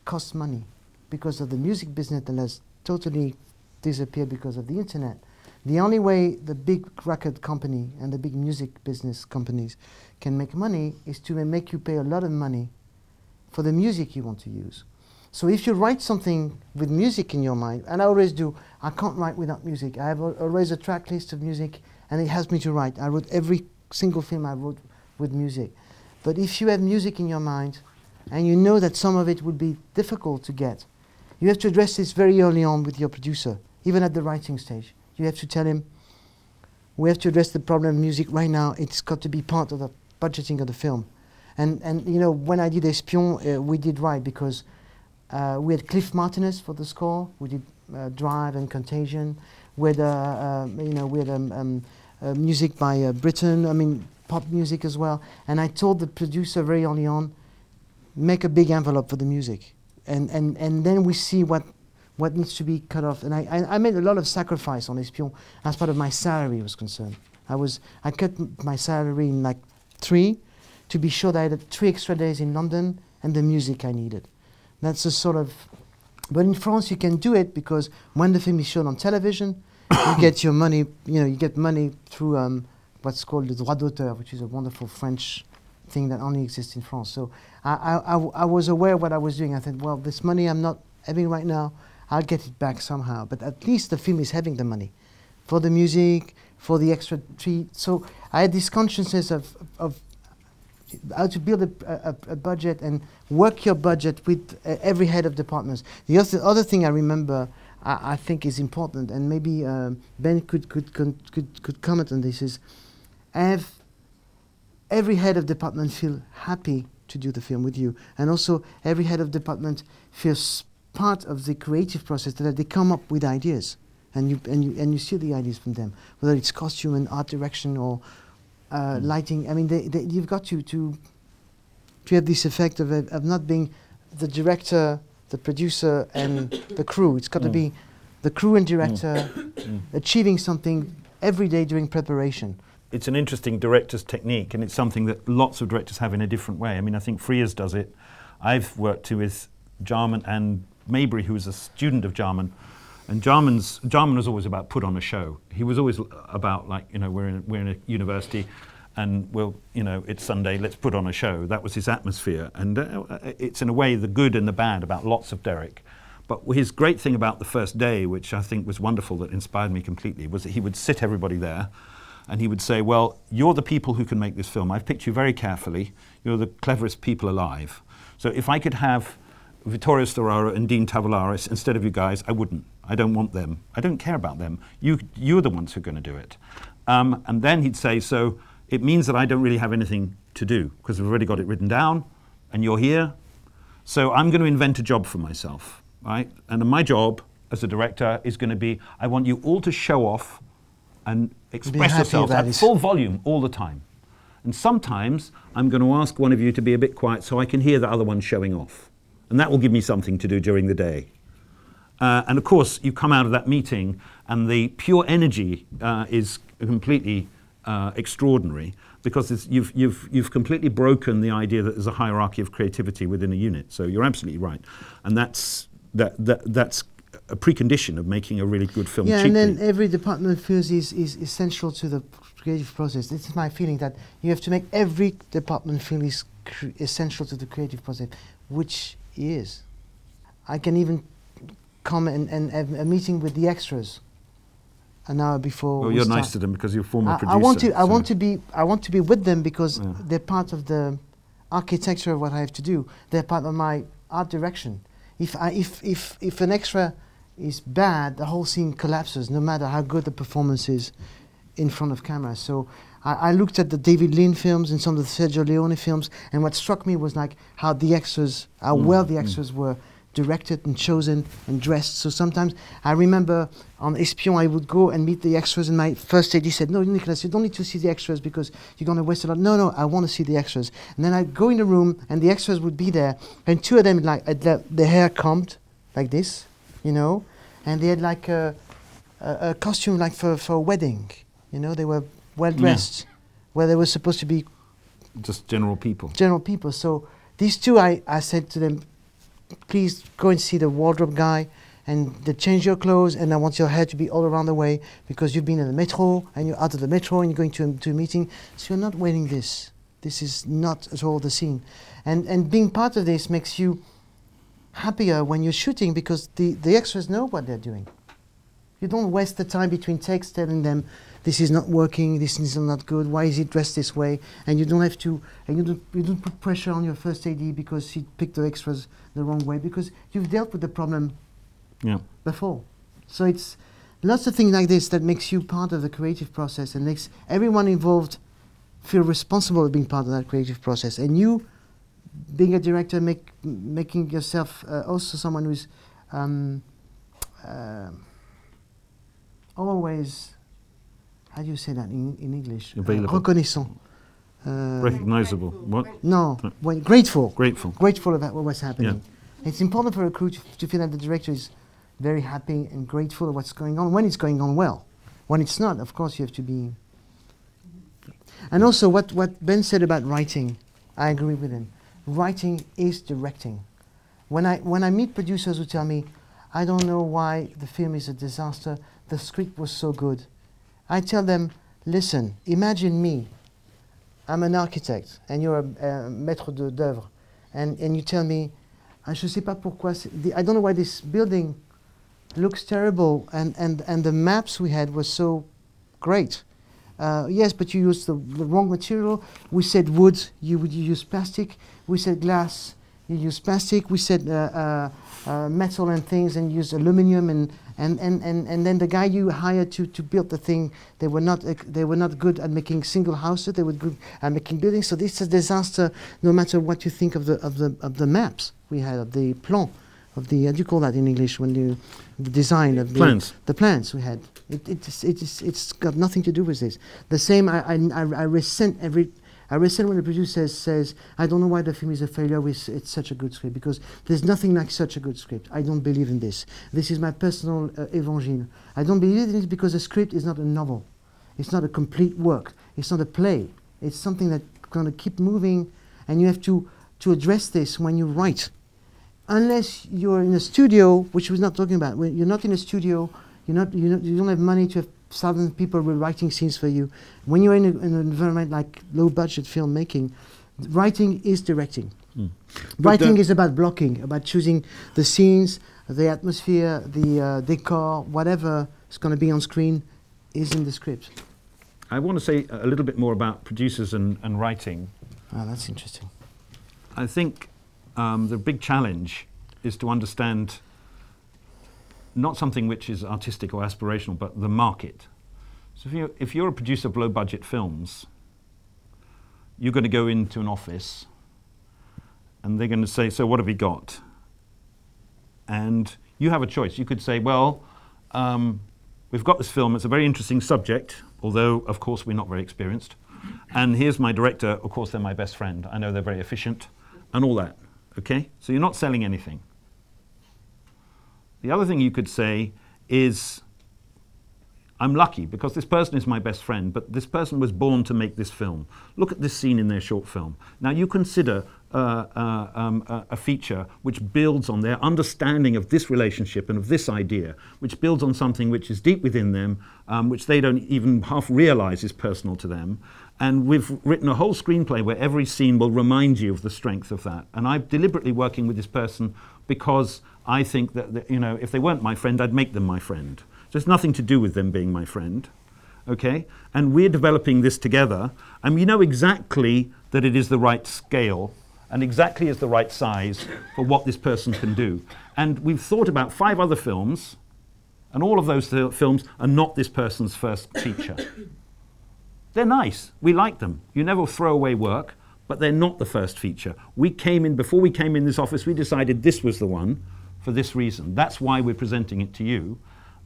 Speaker 2: costs money because of the music business that has totally disappeared because of the internet. The only way the big record company and the big music business companies can make money is to make you pay a lot of money for the music you want to use. So if you write something with music in your mind, and I always do, I can't write without music. I have always a track list of music, and it helps me to write. I wrote every single film I wrote with music. But if you have music in your mind, and you know that some of it would be difficult to get, you have to address this very early on with your producer, even at the writing stage. You have to tell him, we have to address the problem of music right now. It's got to be part of the budgeting of the film. And you know, when I did Espion, we did right because we had Cliff Martinez for the score. We did Drive and Contagion. We had, you know, we had music by Britain. I mean, pop music as well. And I told the producer very early on, make a big envelope for the music, and then we see what needs to be cut off. And I made a lot of sacrifice on Espion as part of my salary was concerned. I cut my salary in like 3 to be sure that I had 3 extra days in London and the music I needed. That's a sort of, but in France you can do it because when the film is shown on television, you get your money, you know, you get money through what's called the droit d'auteur, which is a wonderful French thing that only exists in France. So I was aware of what I was doing. I thought, well, this money I'm not having right now, I'll get it back somehow. But at least the film is having the money for the music, for the extra treat. So I had this consciousness of how to build a budget and work your budget with every head of departments. The other thing I remember, I think is important, and maybe Ben could comment on this, is have every head of department feel happy to do the film with you, and also every head of department feels part of the creative process, that they come up with ideas, and you see the ideas from them, whether it's costume and art direction or lighting. I mean, you've got to have this effect of not being the director, the producer, and the crew. It's got to be the crew and director achieving something every day during preparation.
Speaker 3: It's an interesting director's technique, and it's something that lots of directors have in a different way. I mean, I think Friers does it. I've worked with Jarman and Maybury, who was a student of Jarman. And Jarman was always about put on a show. He was always about, like, you know, we're in a university, and we'll, you know, it's Sunday, let's put on a show. That was his atmosphere. And it's in a way the good and the bad about lots of Derek. But his great thing about the first day, which I think was wonderful, that inspired me completely, was that he would sit everybody there and he would say, well, you're the people who can make this film. I've picked you very carefully. You're the cleverest people alive. So if I could have Vittorio Storaro and Dean Tavoularis instead of you guys, I wouldn't. I don't want them. I don't care about them. You're the ones who are going to do it. And then he'd say, so it means that I don't really have anything to do because we've already got it written down and you're here. So I'm going to invent a job for myself, right? And my job as a director is going to be, I want you all to show off and express yourselves at full volume all the time. And sometimes I'm going to ask one of you to be a bit quiet so I can hear the other one showing off. And that will give me something to do during the day. And of course, you come out of that meeting and the pure energy is completely extraordinary, because you've completely broken the idea that there's a hierarchy of creativity within a unit. So you're absolutely right. And that's a precondition of making a really good film cheaply.
Speaker 2: And then every department feels is essential to the creative process. This is my feeling, that you have to make every department feel is essential to the creative process, which is. I can even come and have a meeting with the extras an hour before.
Speaker 3: Well, you're nice to them because you're a former producer.
Speaker 2: I want to be with them because they're part of the architecture of what I have to do. They're part of my art direction. If an extra is bad, the whole scene collapses, no matter how good the performance is in front of camera. So I looked at the David Lean films and some of the Sergio Leone films, and what struck me was like how the extras, how well the extras were directed and chosen and dressed. So sometimes I remember on Espion I would go and meet the extras, and my first lady said, no, Nicolas, you don't need to see the extras because you're going to waste a lot. No, I want to see the extras. And then I'd go in the room and the extras would be there, and 2 of them like had their hair combed like this, you know, and they had like a costume like for a wedding, you know, they were well dressed, where they were supposed to be
Speaker 3: just general people.
Speaker 2: General people. So These two, I said to them, please go and see the wardrobe guy and change your clothes, and I want your hair to be all around the way because you've been in the metro and you're out of the metro and you're going to a meeting. So you're not wearing this. This is not at all the scene. And being part of this makes you happier when you're shooting because the extras know what they're doing. You don't waste the time between takes telling them this is not working, this is not good, why is it dressed this way? And you don't have to, and you don't put pressure on your first AD because he picked the extras the wrong way because you've dealt with the problem before. So it's lots of things like this that makes you part of the creative process and makes everyone involved feel responsible of being part of that creative process. And you, being a director, making yourself also someone who's always, how do you say that in English? Reconnaissant.
Speaker 3: Recognizable. What?
Speaker 2: No, grateful.
Speaker 3: Grateful.
Speaker 2: Grateful about what's happening. Yeah. It's important for a crew to feel that the director is very happy and grateful of what's going on when it's going on well. When it's not, of course, you have to be. And also, what Ben said about writing, I agree with him. Writing is directing. When I meet producers who tell me, I don't know why the film is a disaster, the script was so good, I tell them, listen, imagine me. I'm an architect, and you're a maître d'œuvre, and you tell me, je sais pas pourquoi, I don't know why this building looks terrible, and the maps we had were so great. Yes, but you used the wrong material. We said wood, you use plastic. We said glass, you use plastic. We said metal and things, and use aluminium. And then the guy you hired to build the thing, they were not good at making single houses. They were good at making buildings. So this is a disaster, no matter what you think of the maps we had, of the plan, of the, how do you call that in English, when you, the design of the plans we had. It's got nothing to do with this. The same, I resent when the producer says, I don't know why the film is a failure, it's such a good script, because there's nothing like such a good script. I don't believe in this. This is my personal évangile. I don't believe in it because a script is not a novel. It's not a complete work. It's not a play. It's something that's going to keep moving, and you have to address this when you write. Unless you're in a studio, which we're not talking about. When you're not in a studio, you don't have money to have thousands of people rewriting scenes for you. When you're in an environment like low-budget filmmaking, writing is directing. Writing is about blocking, about choosing the scenes, the atmosphere, the decor, whatever is going to be on screen is in the script.
Speaker 3: I want to say a little bit more about producers and writing.
Speaker 2: Oh, that's interesting.
Speaker 3: I think the big challenge is to understand not something which is artistic or aspirational, but the market. So if you're a producer of low-budget films, you're going to go into an office and they're going to say, so what have we got? And you have a choice. You could say, well, we've got this film. It's a very interesting subject, although, of course, we're not very experienced. And here's my director. Of course, they're my best friend. I know they're very efficient and all that. Okay? So you're not selling anything. The other thing you could say is, I'm lucky because this person is my best friend, but this person was born to make this film. Look at this scene in their short film. Now you consider a feature which builds on their understanding of this relationship and of this idea, which builds on something which is deep within them, which they don't even half realize is personal to them. And we've written a whole screenplay where every scene will remind you of the strength of that. And I'm deliberately working with this person because I think that, you know, if they weren't my friend, I'd make them my friend. So it's nothing to do with them being my friend, okay? And we're developing this together, and we know exactly that it is the right scale and exactly is the right size for what this person can do. And we've thought about 5 other films, and all of those films are not this person's first feature. They're nice, we like them. You never throw away work, but they're not the first feature. We came in, before we came in this office, we decided this was the one for this reason. That's why we're presenting it to you.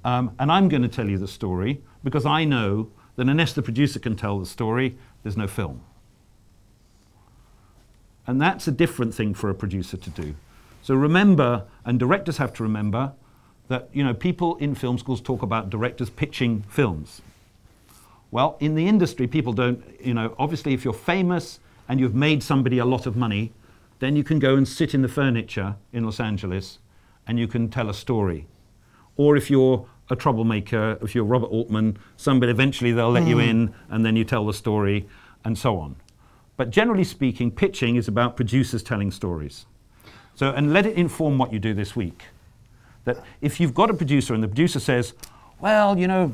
Speaker 3: And I'm going to tell you the story because I know that unless the producer can tell the story, there's no film. And that's a different thing for a producer to do. So remember, and directors have to remember, that, you know, people in film schools talk about directors pitching films. Well, in the industry, people don't, you know, obviously if you're famous and you've made somebody a lot of money, then you can go and sit in the furniture in Los Angeles and you can tell a story. Or if you're a troublemaker, if you're Robert Altman, somebody eventually they'll let you in and then you tell the story and so on. But generally speaking, pitching is about producers telling stories. So, and let it inform what you do this week. That if you've got a producer and the producer says, well, you know,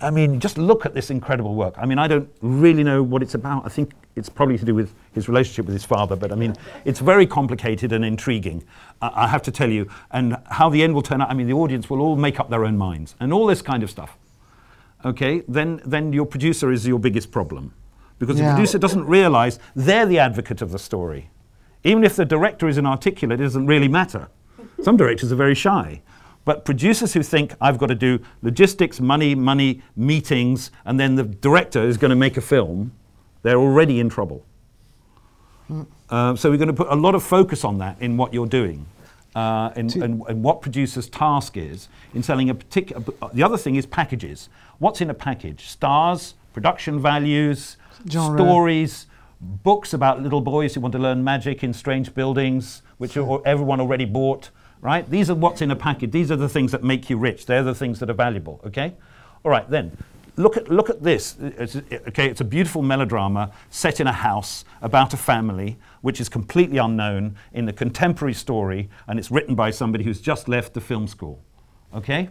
Speaker 3: I mean, just look at this incredible work. I mean, I don't really know what it's about. I think it's probably to do with his relationship with his father, but I mean, it's very complicated and intriguing, I have to tell you. And how the end will turn out, I mean, the audience will all make up their own minds and all this kind of stuff. Okay, then your producer is your biggest problem. Because the producer doesn't realize they're the advocate of the story. Even if the director is inarticulate, it doesn't really matter. Some directors are very shy. But producers who think, I've got to do logistics, money, meetings, and then the director is going to make a film, they're already in trouble. So we're going to put a lot of focus on that in what you're doing, and what producer's task is in selling a particular... The other thing is packages. What's in a package? Stars, production values, genre, stories, books about little boys who want to learn magic in strange buildings, which everyone already bought. Right? These are what's in a package. These are the things that make you rich. They're the things that are valuable. Okay? All right, then. Look at this. It's a beautiful melodrama set in a house about a family which is completely unknown in a contemporary story, and it's written by somebody who's just left the film school. Okay?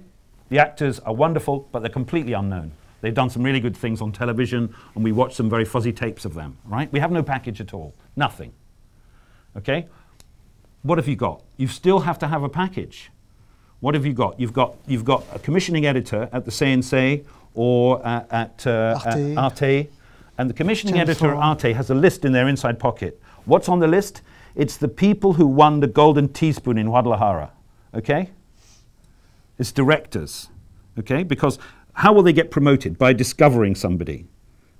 Speaker 3: The actors are wonderful, but they're completely unknown. They've done some really good things on television, and we watch some very fuzzy tapes of them. Right? We have no package at all. Nothing. Okay? What have you got? You still have to have a package. What have you got? You've got a commissioning editor at the CNC or at Arte, and the commissioning editor at Arte has a list in their inside pocket. What's on the list? It's the people who won the Golden Teaspoon in Guadalajara. Okay? It's directors. Okay? Because how will they get promoted? By discovering somebody.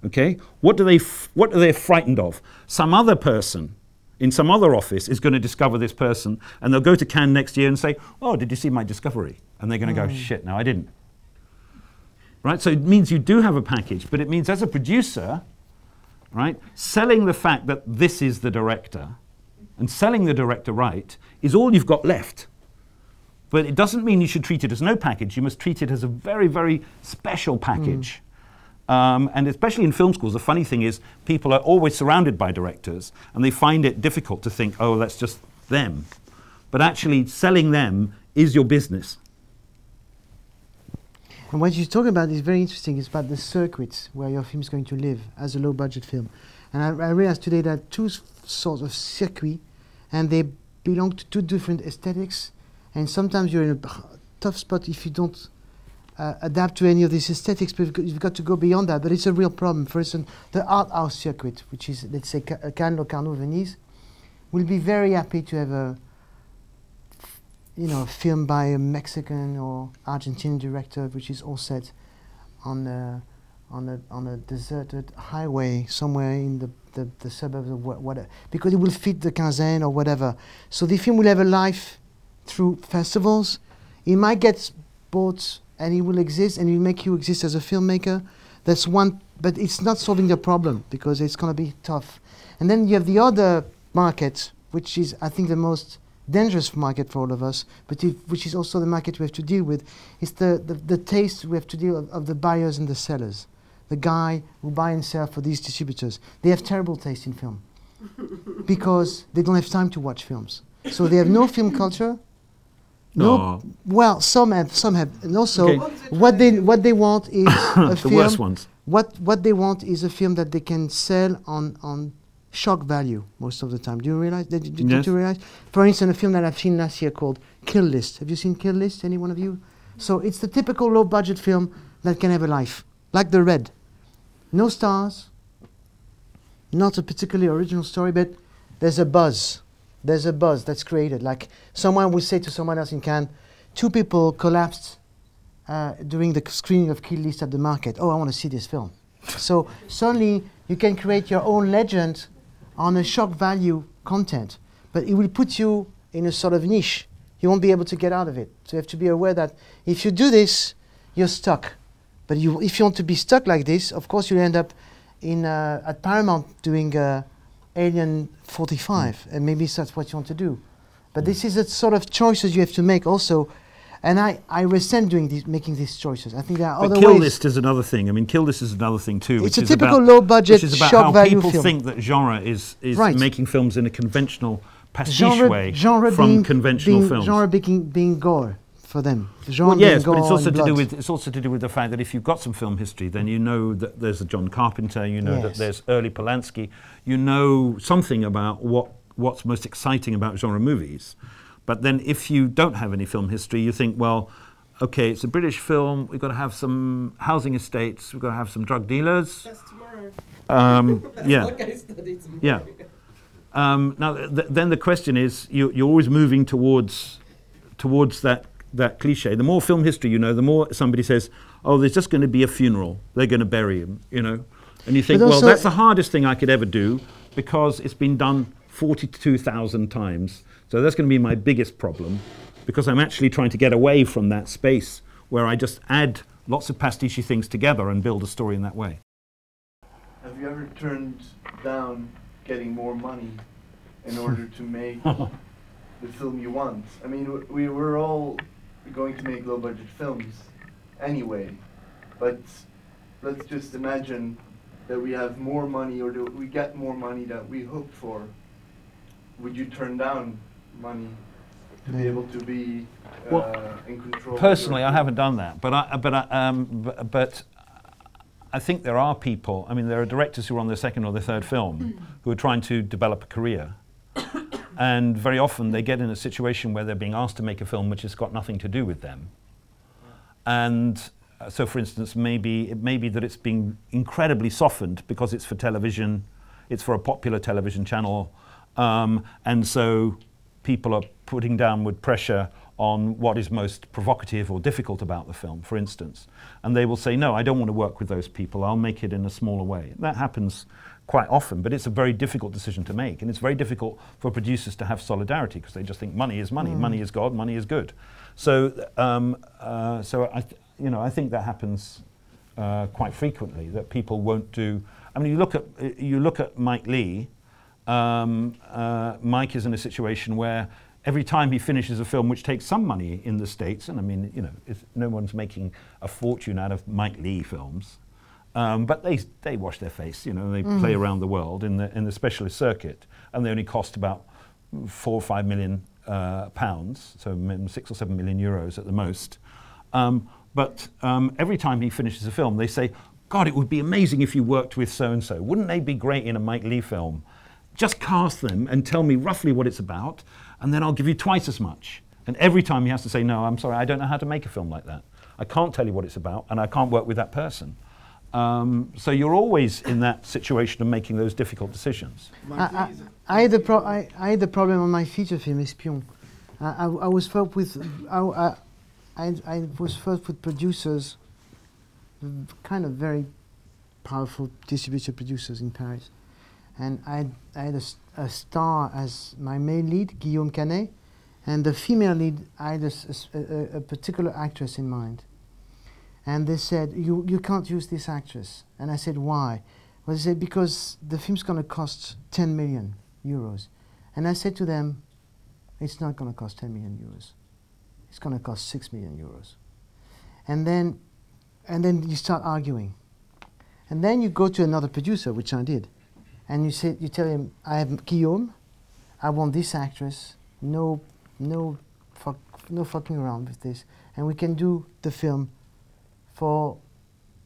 Speaker 3: Okay? What are they frightened of? Some other person in some other office is going to discover this person, and they'll go to Cannes next year and say, oh, did you see my discovery? And they're going to go, shit, no, I didn't. Right? So it means you do have a package, but it means as a producer, right, selling the fact that this is the director and selling the director right is all you've got left. But it doesn't mean you should treat it as no package. You must treat it as a very, very special package. And especially in film schools, the funny thing is people are always surrounded by directors and they find it difficult to think, oh, that's just them. But actually selling them is your business.
Speaker 2: And what you're talking about is very interesting. It's about the circuits where your film is going to live as a low-budget film. And I realized today that two sorts of circuits, and they belong to two different aesthetics. And sometimes you're in a tough spot if you don't adapt to any of these aesthetics, but you've got to go beyond that. But it's a real problem. For instance, the art house circuit, which is, let's say, Cannes, Locarno, Venice, will be very happy to have a film by a Mexican or Argentinian director, which is all set on a deserted highway somewhere in the suburbs of whatever, because it will fit the quinzaine or whatever. So the film will have a life through festivals. It might get bought and it will exist, and it will make you exist as a filmmaker. That's one, but it's not solving the problem because it's going to be tough. And then you have the other market, which is, I think, the most dangerous market for all of us, but which is also the market we have to deal with. It's the taste we have to deal of the buyers and the sellers. The guy who buy and sell for these distributors. They have terrible taste in film because they don't have time to watch films. So they have no film culture. No. Well, some have, and also what they want is a film.
Speaker 3: The worst ones.
Speaker 2: What they want is a film that they can sell on shock value most of the time. Do you realize? Did you realize? For instance, a film that I've seen last year called Kill List. Have you seen Kill List? Any one of you? So it's the typical low-budget film that can have a life, like The Red. No stars, not a particularly original story, but there's a buzz. There's a buzz that's created. Like someone will say to someone else in Cannes, two people collapsed during the screening of Kill List at the market. Oh, I want to see this film. So suddenly you can create your own legend on a shock value content, but it will put you in a sort of niche. You won't be able to get out of it. So you have to be aware that if you do this, you're stuck. But if you want to be stuck like this, of course you'll end up in at Paramount doing Alien 45, and maybe that's what you want to do. But this is a sort of choices you have to make also, and I resent making these choices. I think there are other ways.
Speaker 3: Kill List is another thing. I mean, Kill List is another thing too.
Speaker 2: It's a typical low-budget shock value film.
Speaker 3: People think that genre is
Speaker 2: right.
Speaker 3: making films in a conventional pastiche way from conventional films.
Speaker 2: Genre being gore for them.
Speaker 3: Well, yes, but it's also to do with the fact that if you've got some film history, then you know that there's a John Carpenter, you know that there's early Polanski, you know something about what's most exciting about genre movies. But then if you don't have any film history, you think, well, okay, it's a British film, we've got to have some housing estates, we've got to have some drug dealers.
Speaker 4: That's tomorrow.
Speaker 3: Yeah.
Speaker 4: That's case study tomorrow.
Speaker 3: Yeah. Now, then the question is, you're always moving towards that cliche. The more film history you know, the more somebody says, oh, there's just going to be a funeral, they're going to bury him, you know. And you think, well, that's the hardest thing I could ever do because it's been done 42,000 times. So that's going to be my biggest problem, because I'm actually trying to get away from that space where I just add lots of pastiche things together and build a story in that way.
Speaker 5: Have you ever turned down getting more money in order to make the film you want? I mean, we were all going to make low-budget films anyway, but let's just imagine that we have more money, or that we get more money that we hoped for. Would you turn down money to be able to be in control?
Speaker 3: Personally, I haven't done that, but I think there are people. I mean, there are directors who are on their second or their third film who are trying to develop a career, and very often they get in a situation where they're being asked to make a film which has got nothing to do with them. And so, for instance, it may be that it's being incredibly softened because it's for television, it's for a popular television channel. And so people are putting downward pressure on what is most provocative or difficult about the film, for instance. And they will say, no, I don't want to work with those people, I'll make it in a smaller way. That happens quite often, but it's a very difficult decision to make. And it's very difficult for producers to have solidarity, because they just think money is money, money is God, money is good. So, I think that happens quite frequently, that people won't do. I mean, you look at Mike Leigh. Mike is in a situation where every time he finishes a film which takes some money in the States, and I mean, you know, no one's making a fortune out of Mike Leigh films, but they wash their face, you know, they play around the world in the specialist circuit, and they only cost about 4 or 5 million pounds, so 6 or 7 million euros at the most. But every time he finishes a film, they say, God, it would be amazing if you worked with so-and-so. Wouldn't they be great in a Mike Leigh film? Just cast them and tell me roughly what it's about, and then I'll give you twice as much. And every time he has to say, no, I'm sorry, I don't know how to make a film like that. I can't tell you what it's about, and I can't work with that person. So you're always in that situation of making those difficult decisions.
Speaker 2: I had the problem on my feature film, Espion. I was first with producers, kind of very powerful distributor producers in Paris. And I had a star as my male lead, Guillaume Canet, and the female lead, I had a particular actress in mind. And they said, you can't use this actress. And I said, why? Well, they said, because the film's going to cost 10 million euros. And I said to them, it's not going to cost 10 million euros. It's going to cost 6 million euros. And then you start arguing. And then you go to another producer, which I did. And you tell him, I have Guillaume, I want this actress, no fucking around with this, and we can do the film for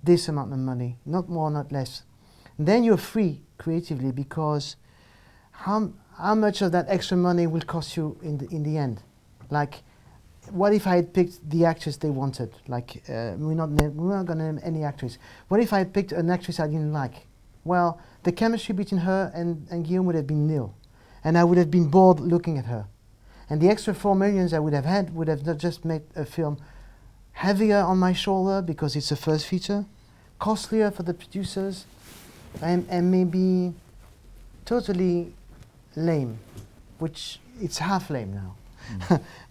Speaker 2: this amount of money, not more, not less. And then you're free creatively, because how much of that extra money will cost you in the end? Like, what if I had picked the actress they wanted? Like, we're not going to name any actress. What if I had picked an actress I didn't like? Well, the chemistry between her and Guillaume would have been nil. And I would have been bored looking at her. And the extra 4 million I would have had would have not just made a film heavier on my shoulder, because it's a first feature, costlier for the producers, and maybe totally lame, which it's half lame now.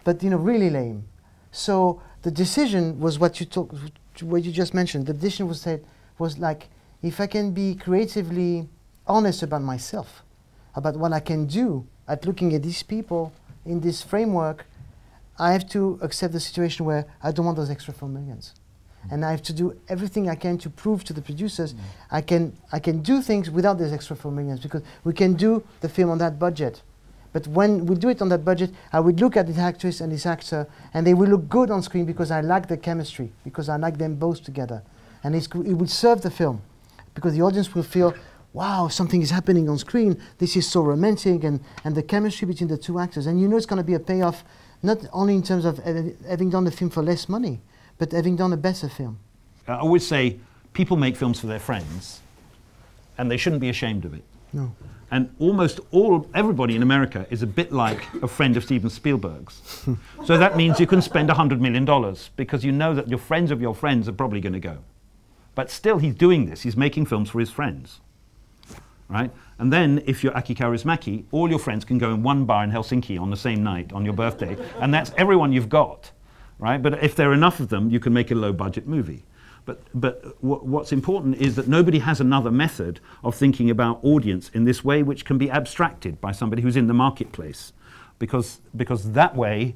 Speaker 2: But, you know, really lame. So the decision was what you just mentioned. The decision was like, if I can be creatively honest about myself, about what I can do at looking at these people in this framework, I have to accept the situation where I don't want those extra 4 millions. And I have to do everything I can to prove to the producers I can do things without these extra 4 millions, because we can do the film on that budget. But when we do it on that budget, I would look at this actress and this actor, and they will look good on screen because I like the chemistry, because I like them both together. And it will serve the film, because the audience will feel, wow, something is happening on screen. This is so romantic, and the chemistry between the two actors. And you know it's going to be a payoff, not only in terms of having done the film for less money, but having done a better film.
Speaker 3: I always say people make films for their friends, and they shouldn't be ashamed of it.
Speaker 2: No.
Speaker 3: And everybody in America is a bit like a friend of Steven Spielberg's. So that means you can spend $100 million because you know that your friends of your friends are probably going to go. But still, he's doing this. He's making films for his friends, right? And then, if you're Aki Kaurismäki, all your friends can go in one bar in Helsinki on the same night on your birthday, and that's everyone you've got, right? But if there are enough of them, you can make a low-budget movie. But what's important is that nobody has another method of thinking about audience in this way, which can be abstracted by somebody who's in the marketplace, because that way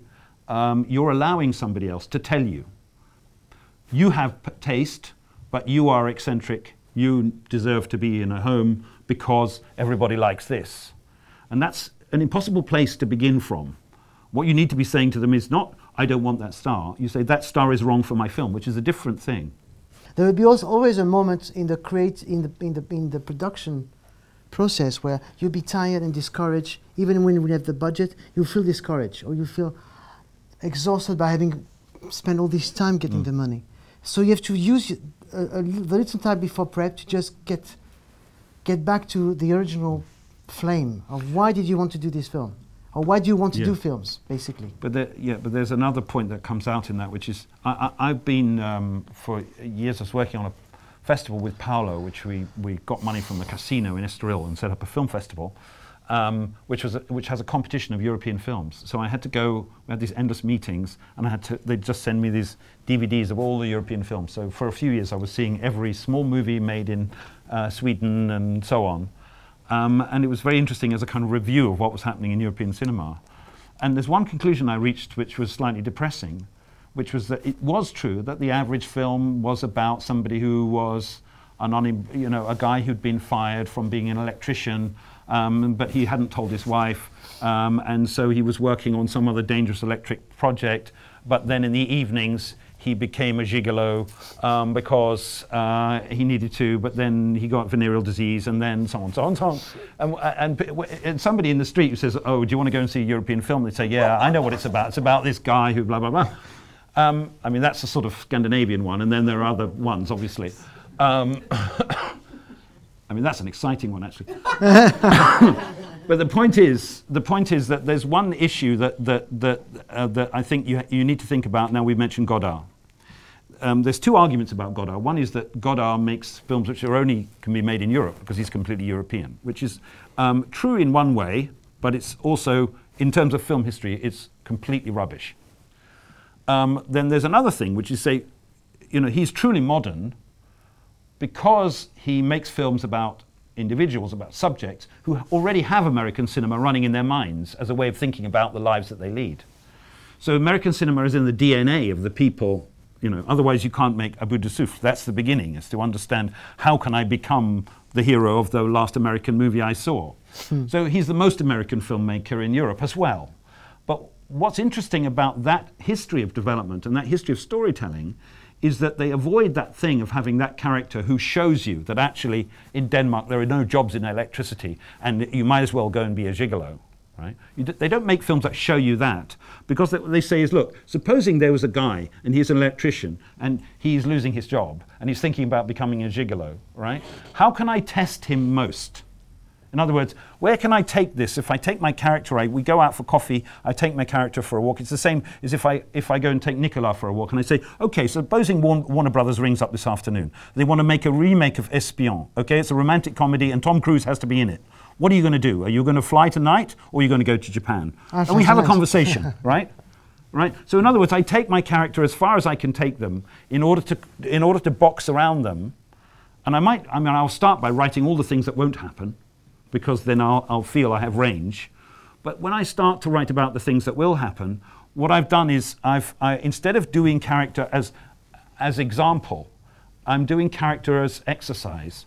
Speaker 3: you're allowing somebody else to tell you, you have taste, but you are eccentric, you deserve to be in a home because everybody likes this. And that's an impossible place to begin from. What you need to be saying to them is not, I don't want that star. You say, that star is wrong for my film, which is a different thing.
Speaker 2: There will be always a moment in the production process where you'll be tired and discouraged. Even when we have the budget, you feel discouraged, or you feel exhausted by having spent all this time getting the money. So you have to use the little time before prep to just get back to the original flame of why did you want to do this film? Or why do you want to do films, basically?
Speaker 3: But there's another point that comes out in that, which is I've been for years. I was working on a festival with Paolo, which we got money from the casino in Estoril and set up a film festival, which has a competition of European films. So I had to go. We had these endless meetings, and they'd just send me these DVDs of all the European films. So for a few years, I was seeing every small movie made in Sweden and so on. And it was very interesting as a kind of review of what was happening in European cinema. And there's one conclusion I reached which was slightly depressing, which was that it was true that the average film was about somebody who was a guy who'd been fired from being an electrician, but he hadn't told his wife, and so he was working on some other dangerous electric project, but then in the evenings he became a gigolo because he needed to, but then he got venereal disease, and then so on, so on, so on. And somebody in the street who says, oh, do you want to go and see a European film? They say, yeah, I know what it's about. It's about this guy who blah, blah, blah. I mean, that's a sort of Scandinavian one, and then there are other ones, obviously. I mean, that's an exciting one, actually. But the point is that there's one issue that I think you need to think about. Now, we've mentioned Godard. There's two arguments about Godard. One is that Godard makes films which can be made in Europe because he's completely European, which is true in one way, but it's also, in terms of film history, it's completely rubbish. Then there's another thing, which is he's truly modern because he makes films about individuals, about subjects who already have American cinema running in their minds as a way of thinking about the lives that they lead. So American cinema is in the DNA of the people, otherwise you can't make Abu Dussouf. That's the beginning, is to understand how can I become the hero of the last American movie I saw. So he's the most American filmmaker in Europe as well. But what's interesting about that history of development and that history of storytelling is that they avoid that thing of having that character who shows you that actually in Denmark there are no jobs in electricity and you might as well go and be a gigolo, right? They don't make films that show you that, because what they say is, look, supposing there was a guy and he's an electrician and he's losing his job and he's thinking about becoming a gigolo, right? How can I test him most? In other words, where can I take this? If I take my character, we go out for coffee, I take my character for a walk. It's the same as if I go and take Nicolas for a walk and I say, okay, supposing Warner Brothers rings up this afternoon. They want to make a remake of Espion. Okay, it's a romantic comedy and Tom Cruise has to be in it. What are you going to do? Are you going to fly tonight or are you going to go to Japan? And we have a conversation, right? Right? So in other words, I take my character as far as I can take them in order to box around them. And I'll start by writing all the things that won't happen. because then I'll feel I have range. But when I start to write about the things that will happen, what I've done is instead of doing character as example, I'm doing character as exercise.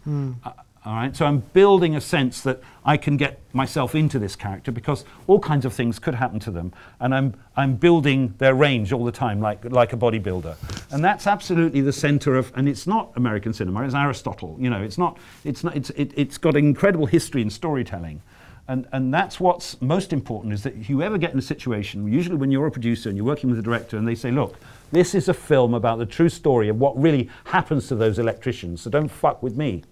Speaker 3: All right, so I'm building a sense that I can get myself into this character because all kinds of things could happen to them, and I'm building their range all the time, like a bodybuilder, and that's absolutely the center of. And it's not American cinema; it's Aristotle. You know, it's got an incredible history in storytelling, and that's what's most important. Is that if you ever get in a situation, usually when you're a producer and you're working with a director, and they say, "Look, this is a film about the true story of what really happens to those electricians, so don't fuck with me."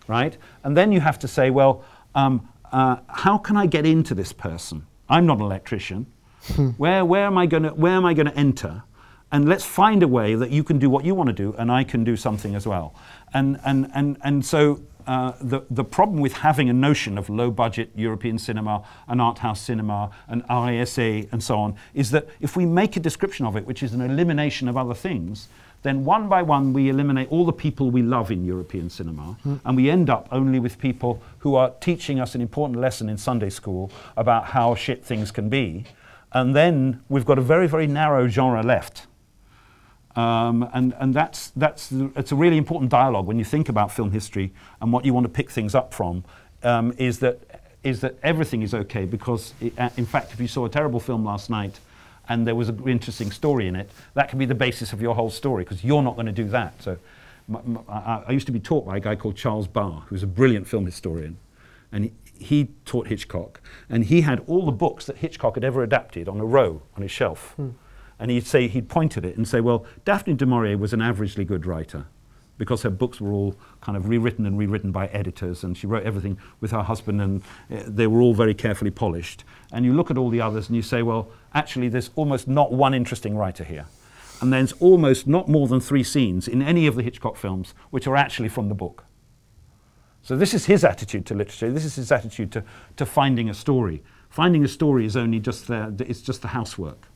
Speaker 3: Right? And then you have to say, well, how can I get into this person? I'm not an electrician. Where am I going to enter? And let's find a way that you can do what you want to do, and I can do something as well. And so the problem with having a notion of low-budget European cinema, an art house cinema, an RASA, and so on, is that if we make a description of it, which is an elimination of other things, then one by one we eliminate all the people we love in European cinema, and we end up only with people who are teaching us an important lesson in Sunday school about how shit things can be, and then we've got a very, very narrow genre left. And it's a really important dialogue when you think about film history and what you want to pick things up from, is that everything is okay because, in fact, if you saw a terrible film last night, and there was an interesting story in it, that can be the basis of your whole story, because you're not going to do that. So I used to be taught by a guy called Charles Barr, who's a brilliant film historian, and he taught Hitchcock, and he had all the books that Hitchcock had ever adapted on a row on his shelf. And he'd point at it and say, well, Daphne du Maurier was an averagely good writer, because her books were all kind of rewritten by editors, and she wrote everything with her husband, and they were all very carefully polished. And you look at all the others and you say, well, actually there's almost not one interesting writer here. And there's almost not more than 3 scenes in any of the Hitchcock films which are actually from the book. So this is his attitude to literature, this is his attitude to finding a story. Finding a story is only just it's just the housework.